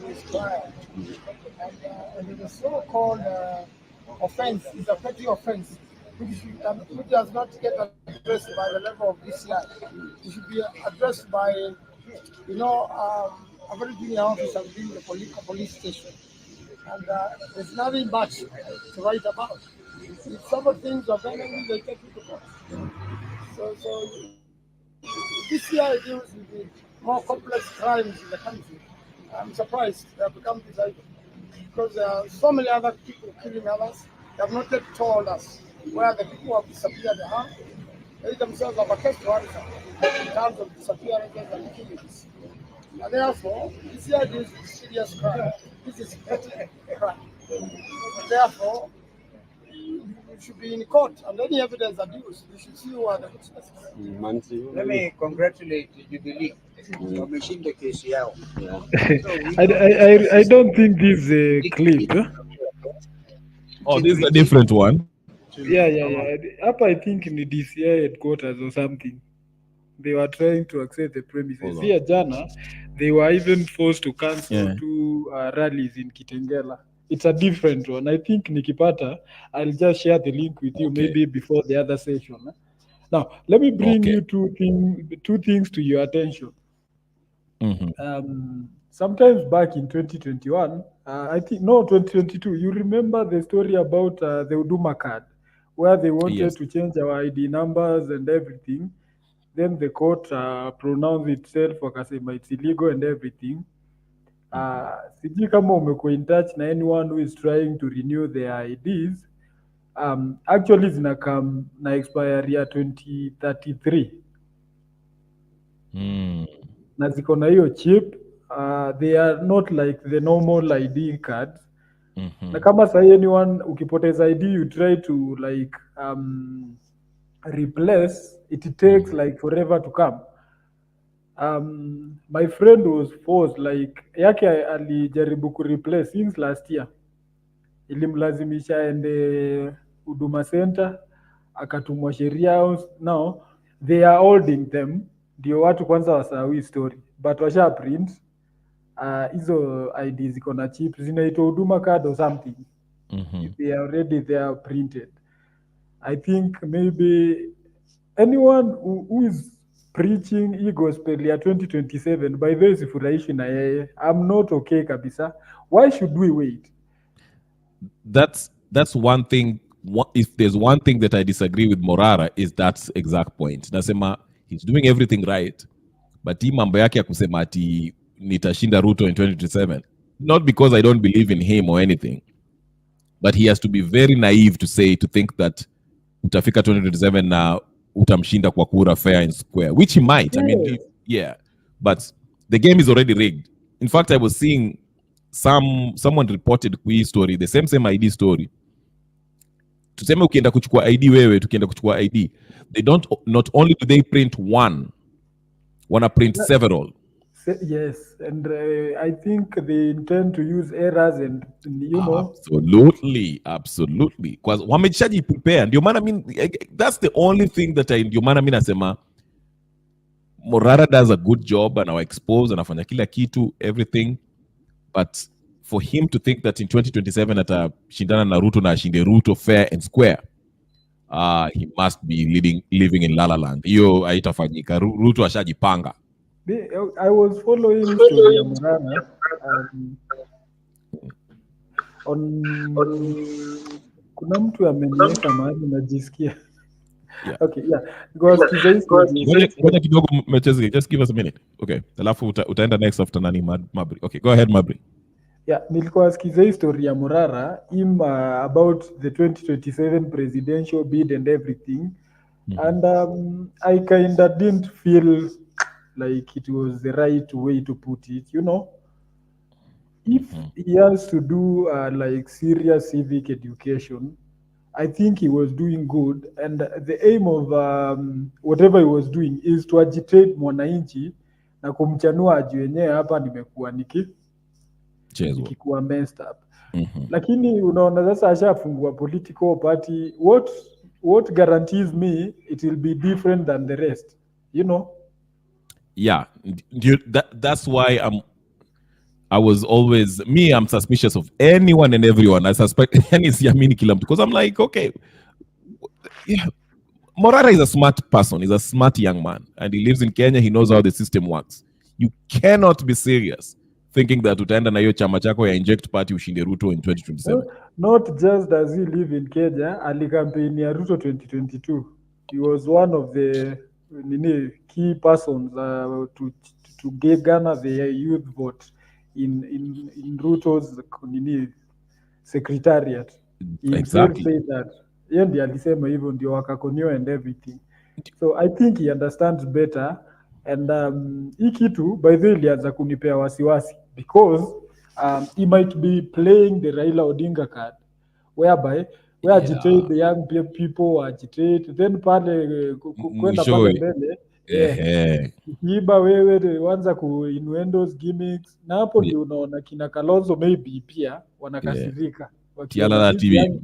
to his client. And the so-called offense is a petty offense, which does not get addressed by the level of DCI. It should be addressed by, a very junior officer within the police station. And there's nothing much to write about. If some of things are very, they take you to court. So DCI deals with the more complex crimes in the country. I'm surprised they have become disabled because there are so many other people killing others. They have not yet told us where the people have disappeared are. They themselves have a case to answer in terms of disappearances and killings. And therefore, DCI deals with serious crime. This is petty crime. And therefore, it should be in court, and any evidence abused, you should see who are the witnesses. Let me congratulate Jubilee. Wameshinda kesi yao. I don't think this is a clip. Oh, this is a different one. Yeah. Up, I think in the DCI headquarters or something. They were trying to access the premises. Here, Jana, they were even forced to cancel 2 rallies in Kitengela. It's a different one. I think Nikipata, I'll just share the link with you maybe before the other session. Now, let me bring you two things to your attention. Sometimes back in 2021, 2022, you remember the story about the Huduma card, where they wanted to change our ID numbers and everything. Then the court pronounced itself, wakasema it's illegal and everything. Sijui kama umekuwa in touch na anyone who is trying to renew their IDs. Actually zinakam na expiry ya 2033. Na ziko na hiyo chip. They are not like the normal ID cards. Na kama sahi anyone ukipoteza ID you try to like replace, it takes like forever to come. My friend was forced, like yake alijaribu ku replace since last year. Ilimlazimisha ende Huduma Center, akatumwa sheria. Now they are holding them, ndio watu kwanza wasawi story, but washa print hizo ID ziko na chip zinaitwa Huduma card or something. They are already there printed. I think maybe anyone who is preaching e-gospel ya 2027, by the way, sifurahishi na yeye. I'm not okay kabisa. Why should we wait? That's one thing. If there's one thing that I disagree with Morara, is that exact point. Nasema he's doing everything right, but hii mambo yake ya kusema ati nitashinda Ruto in 2027, not because I don't believe in him or anything, but he has to be very naive to think that utafika 2027 na utamshinda kwa kura fair and square, which he might. I mean, but the game is already rigged. In fact, I was seeing someone reported hii story, the same ID story. Tuseme ukienda kuchukua ID wewe, tukienda kuchukua ID, not only do they print one, wanna print several. Yes, and I think they intend to use errors and absolutely. Because wameshaji prepare. Ndio maana that's the only thing that ndio maana mimi nasema Morara does a good job and expose, anafanya kila kitu, everything, but for him to think that in 2027 atashindana na Ruto na ashinde Ruto fair and square, he must be living in La La Land. Hiyo haitafanyika. Ruto ashajipanga. I was following story ya Morara on kuna mtu ameniweka mahali najisikia Yeah. Okay, yeah. Ngoja kidogo Mechezi, just give us a minute. Okay. Alafu utaenda next after nani Mabri. Okay, go ahead Mabri. Yeah, nilikuwa sikiza history ya Murara about the 2027 presidential bid and everything. And I kinda didn't feel like it was the right way to put it, you know. If he has to do like serious civic education, I think he was doing good, and the aim of whatever he was doing is to agitate mwananchi na kumchanua ajue yenyewe hapa nimekuwa nikikuwa messed up. Lakini unaona sasa ashafungua political party, what guarantees me it will be different than the rest, you know? Yeah, that's why I'm suspicious of anyone and everyone. I suspect siamini kila mtu, because I'm like, okay, yeah, Morara is a smart person. He's a smart young man, and he lives in Kenya. He knows how the system works. You cannot be serious thinking that utaenda na hiyo chama chako ya inject party ushinde Ruto in 2027. Not just does he live in Kenya, alikampeni ya Ruto 2022. He was one of the key persons to garner the youth vote in Ruto's secretariat. He exactly said that yeye ndiye alisema hivyo ndio wakakonyoa and everything. So I think he understands better, and hii kitu by the way ilianza kunipea wasiwasi because he might be playing the Raila Odinga card whereby we agitate the young people, agitate then pale kwenda pale mbele kiiba wewe wanza ku innuendos gimmicks, na hapo ndio unaona kina Kalonzo maybe pia wanakasirika wakiona TV.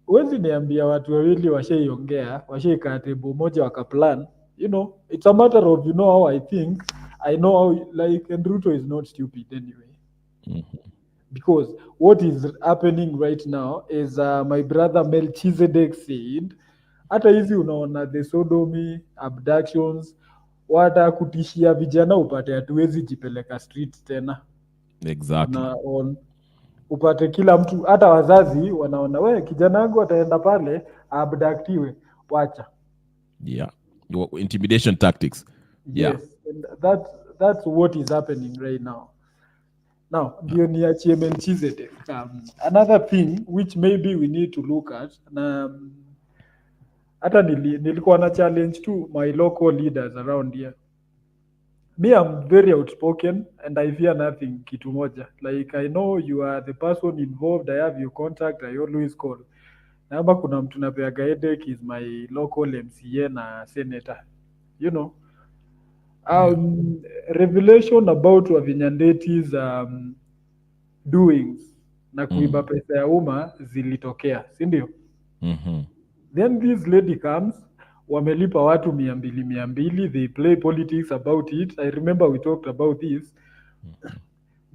Wezi niambia watu wawili washaiongea, washaikaa table moja wakaplan, you know, it's a matter of, you know, how I think, I know how, like, and Ruto is not stupid anyway. Because what is happening right now is my brother Melchizedek said, hata hizi unaona the sodomy, abductions, wata kutishia vijana upate hatuwezi jipeleka street tena. Exactly. Na upate kila mtu, hata wazazi wanaona we kijana wangu ataenda pale abductiwe, wacha. Yeah, intimidation tactics. Yeah. Yes, and that's what is happening right now. Now, ndio niachie Melchizedek. Another thing which maybe we need to look at, na hata nilikuwa na challenge to my local leaders around here. Me, I'm very outspoken and I fear nothing, kitu moja. Like, I know you are the person involved, I have your contact, I always call. Namba kuna mtu napeaga headache is my local MCA na senator. You know? Revelation about Wavinyandeti's doings na kuiba pesa ya umma zilitokea, si ndio? Then this lady comes, wamelipa watu 200, they play politics about it. I remember we talked about this.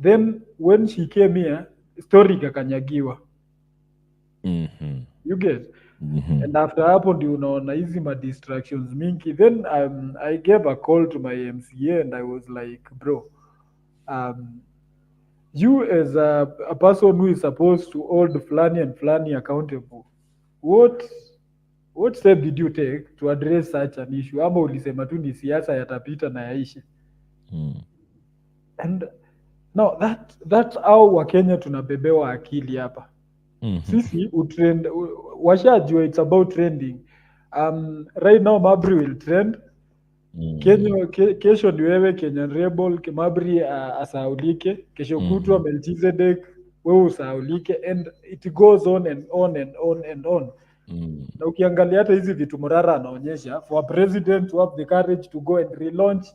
Then when she came here, story kakanyagiwa. You get? And after hapo ndio unaona hizi ma distractions mingi. Then I gave a call to my MCA and I was like, bro, you as a person who is supposed to hold Flani and Flani accountable, what step did you take to address such an issue? Ama ulisema tu ni siasa yatapita na yaishi? And no, that's how Wakenya tunabebewa akili hapa. Sisi utrend, washajua it's about trending. Right now Mabri will trend. Kesho ni wewe Kenyan Rebel, Mabri asaulike. Kesho kutwa Melchizedek, wewe usaulike, and it goes on and on and on and on. Na ukiangalia hata hizi vitu Murara anaonyesha, for a president to have the courage to go and relaunch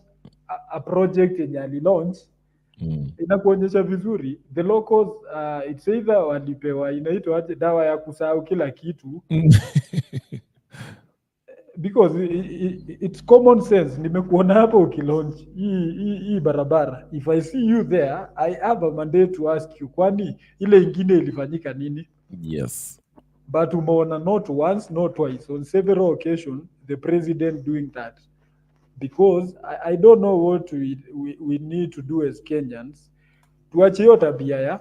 a project yenye alilaunch, inakuonyesha vizuri the locals, it's either walipewa inaitwa aje dawa ya kusahau kila kitu because it's common sense. Nimekuona hapo ukilaunch hii barabara, if I see you there I have a mandate to ask you, kwani ile ingine ilifanyika nini? Yes. But umeona not once, not twice, on several occasions the president doing that. Because I don't know what we need to do as Kenyans. Tuache hiyo tabia ya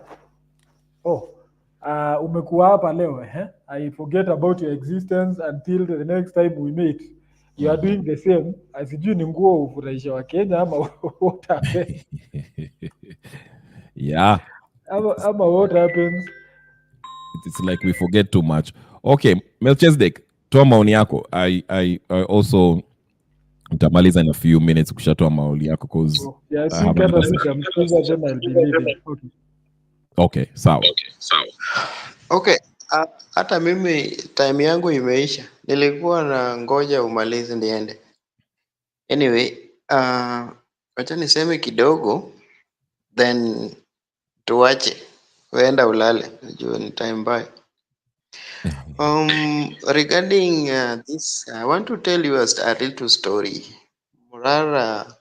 umekuwa hapa leo I forget about your existence until the next time we meet. You are doing the same. Asijui ni nguo ufurahisha wa Kenya ama what happens? Yeah. Ama what happens? It's like we forget too much. Okay, Melchizedek, toa maoni yako. I also nitamaliza in a few minutes kushatoa maoni yako because Yeah, I I think have hata another nitamsikiza then I'll be leaving. Okay, sawa. Okay, hata mimi time yangu imeisha. Nilikuwa na ngoja umalize niende. Anyway, wacha niseme kidogo then tuache. Weenda ulale. Najua ni time mbaya. Regarding this, I want to tell you a little story. Murara,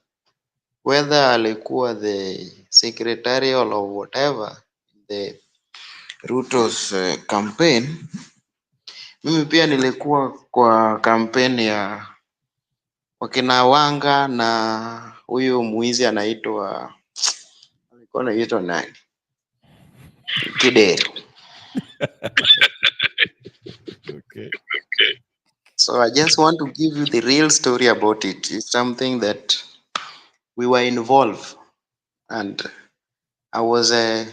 whether alikuwa the secretarial or whatever, the Ruto's campaign, mimi pia nilikuwa kwa kampeni ya wakina Wanga na huyu muizi anaitwa alikuwa anaitwa nani? Kidero. Okay. So I just want to give you the real story about it. It's something that we were involved, and I was I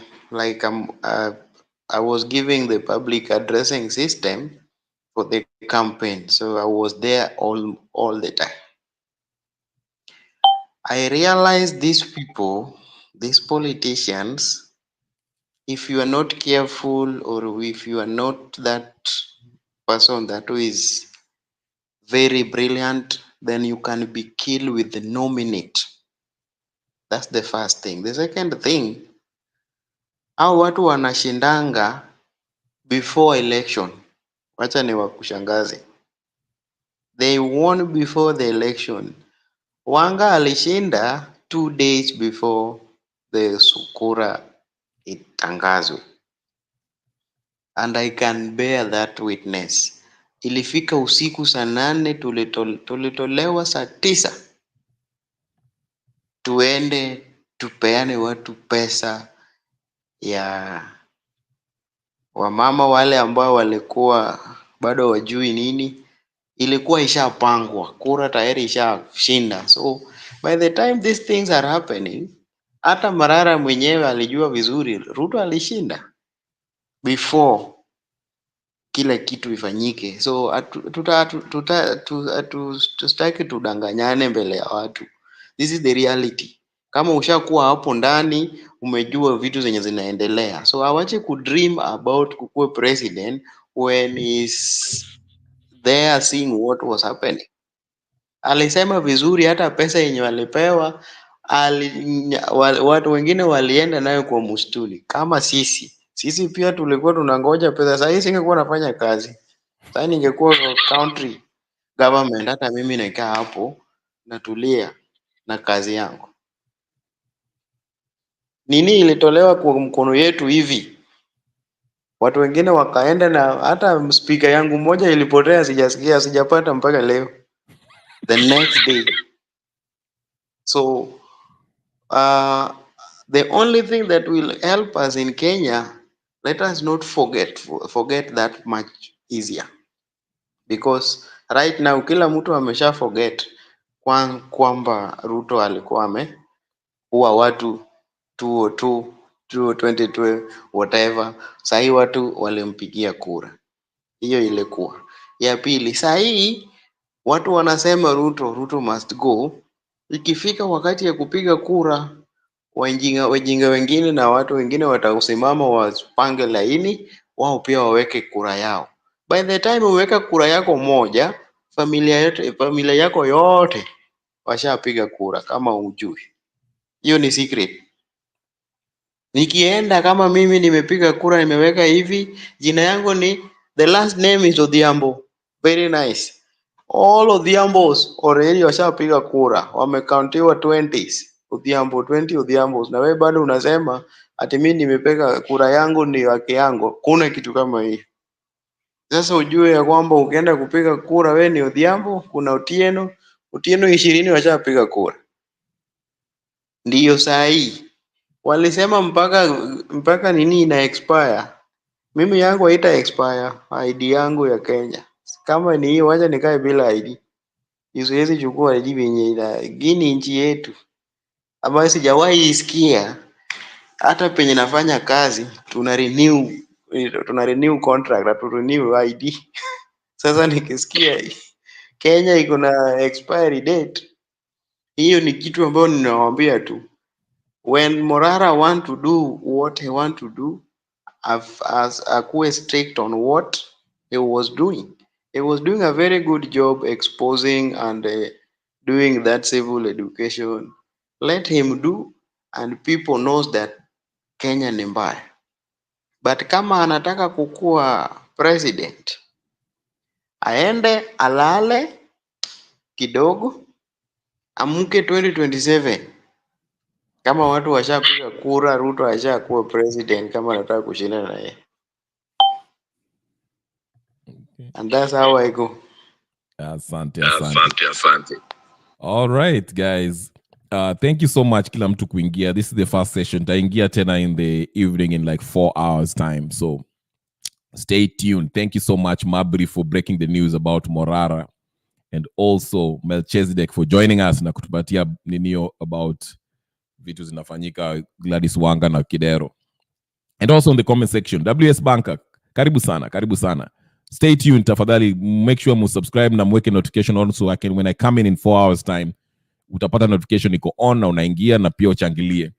was giving the public addressing system for the campaign, so I was there all the time. I realized these people, these politicians, if you are not careful or if you are not that person that who is very brilliant, then you can be killed with no minute. That's the first thing. The second thing, hao watu wanashindanga before election. Wacha ni wakushangaze. They won before the election. Wanga alishinda 2 days before the sukura itangazwe. And I can bear that witness. Ilifika usiku saa 8 tulitolewa saa 9 tuende tupeane watu pesa ya wamama wale ambao walikuwa bado wajui nini. Ilikuwa ishapangwa, kura tayari ishashinda. So by the time these things are happening, hata Marara mwenyewe alijua vizuri Ruto alishinda before kila kitu ifanyike. So tusitaki tudanganyane mbele ya watu. This is the reality. Kama ushakuwa hapo ndani, umejua vitu zenye zinaendelea. So awache kudream about kukuwe president when is there seeing what was happening. Alisema vizuri, hata pesa yenye walipewa watu wengine walienda nayo kwa mustuni. Kama sisi pia tulikuwa tunangoja pesa. Sasa hii singekuwa nafanya kazi. Sasa ningekuwa country government, hata mimi nakaa hapo natulia na kazi yangu. Nini ilitolewa kwa mkono yetu hivi, watu wengine wakaenda, na hata speaker yangu moja ilipotea, sijapata mpaka leo, the next day. So the only thing that will help us in Kenya, let us not forget that much easier, because right now kila mtu amesha forget kwamba Ruto alikuwa ameua watu 202 2020 whatever. Sahii watu walimpigia kura, hiyo ilikuwa ya pili. Sahii watu wanasema Ruto must go. Ikifika wakati ya kupiga kura, wajinga wengine na watu wengine watausimama wapange laini, wao pia waweke kura yao. By the time uweka kura yako moja, familia yako yote washapiga kura. Kama ujui, hiyo ni secret. Nikienda kama mimi nimepiga kura, nimeweka hivi, jina yangu ni, the last name is Odhiambo. Very nice. All Odhiambos already washapiga kura, wamekauntiwa 20s. Odhiambo 20 Odhiambos, na wewe bado unasema ati mimi nimepiga kura yangu ni haki yangu. Kuna kitu kama hii. Sasa ujue ya kwamba ukienda kupiga kura wewe ni Odhiambo, kuna Otieno 20 washapiga kura. Ndiyo saa hii walisema mpaka nini ina expire. Mimi yangu haita expire ID yangu ya Kenya. Kama ni hiyo, wacha nikae bila ID. Siwezi chukua ID yenye ina gini nchi yetu ambayo sijawahi isikia. Hata penye nafanya kazi tuna renew contract na renew ID. Sasa nikisikia Kenya iko na expiry date, hiyo ni kitu ambayo ninawaambia tu, when Morara want to do what he want to do, as akuwe strict on what he was doing. He was doing a very good job exposing and doing that civil education. Let him do, and people knows that Kenya ni mbaya. But kama anataka kukua president, aende alale kidogo, amke 2027. Kama watu washapiga kura, Ruto ashakuwa president kama anataka kushindana na yeye. And that's how I go. Asante. All right, guys. Thank you so much, kila mtu kuingia. This is the first session. Taingia tena in the evening in like 4 hours time. So stay tuned. Thank you so much, Mabri, for breaking the news about Morara. And also Melchizedek for joining us na kutupatia ninio about vitu zinafanyika Gladys Wanga na Kidero. And also in the comment section, WS Banker, karibu sana. Stay tuned, tafadhali. Make sure you subscribe na mweke notification on so I can, when I come in 4 hours time, utapata notification iko on na unaingia na pia uchangilie.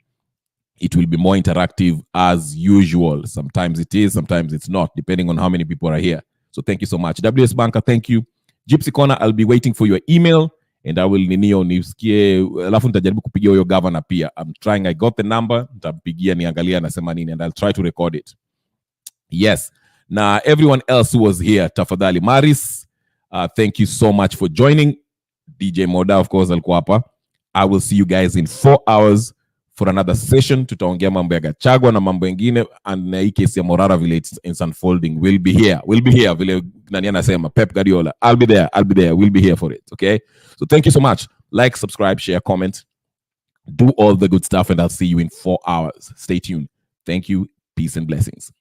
It will be more interactive as usual. Sometimes it is, sometimes it's not, depending on how many people are here. So thank you so much. WS Banker, thank you. Gypsy Corner, I'll be waiting for your email and I will nisikie, alafu nitajaribu kupigia huyo governor pia. I'm trying, I got the number, nitampigia niangalia anasema nini and I'll try to record it. Yes. Now, everyone else who was here, tafadhali. Maris, thank you so much for joining. DJ Moda, of course, alikuwa hapa. I will see you guys in 4 hours for another session. Tutaongea mambo ya Gachagua na mambo mengine, and na hii kesi ya Morara vile it's unfolding. We'll be here. Vile nani anasema, Pep Guardiola. I'll be there. We'll be here for it, okay? So thank you so much. Like, subscribe, share, comment. Do all the good stuff, and I'll see you in 4 hours. Stay tuned. Thank you. Peace and blessings.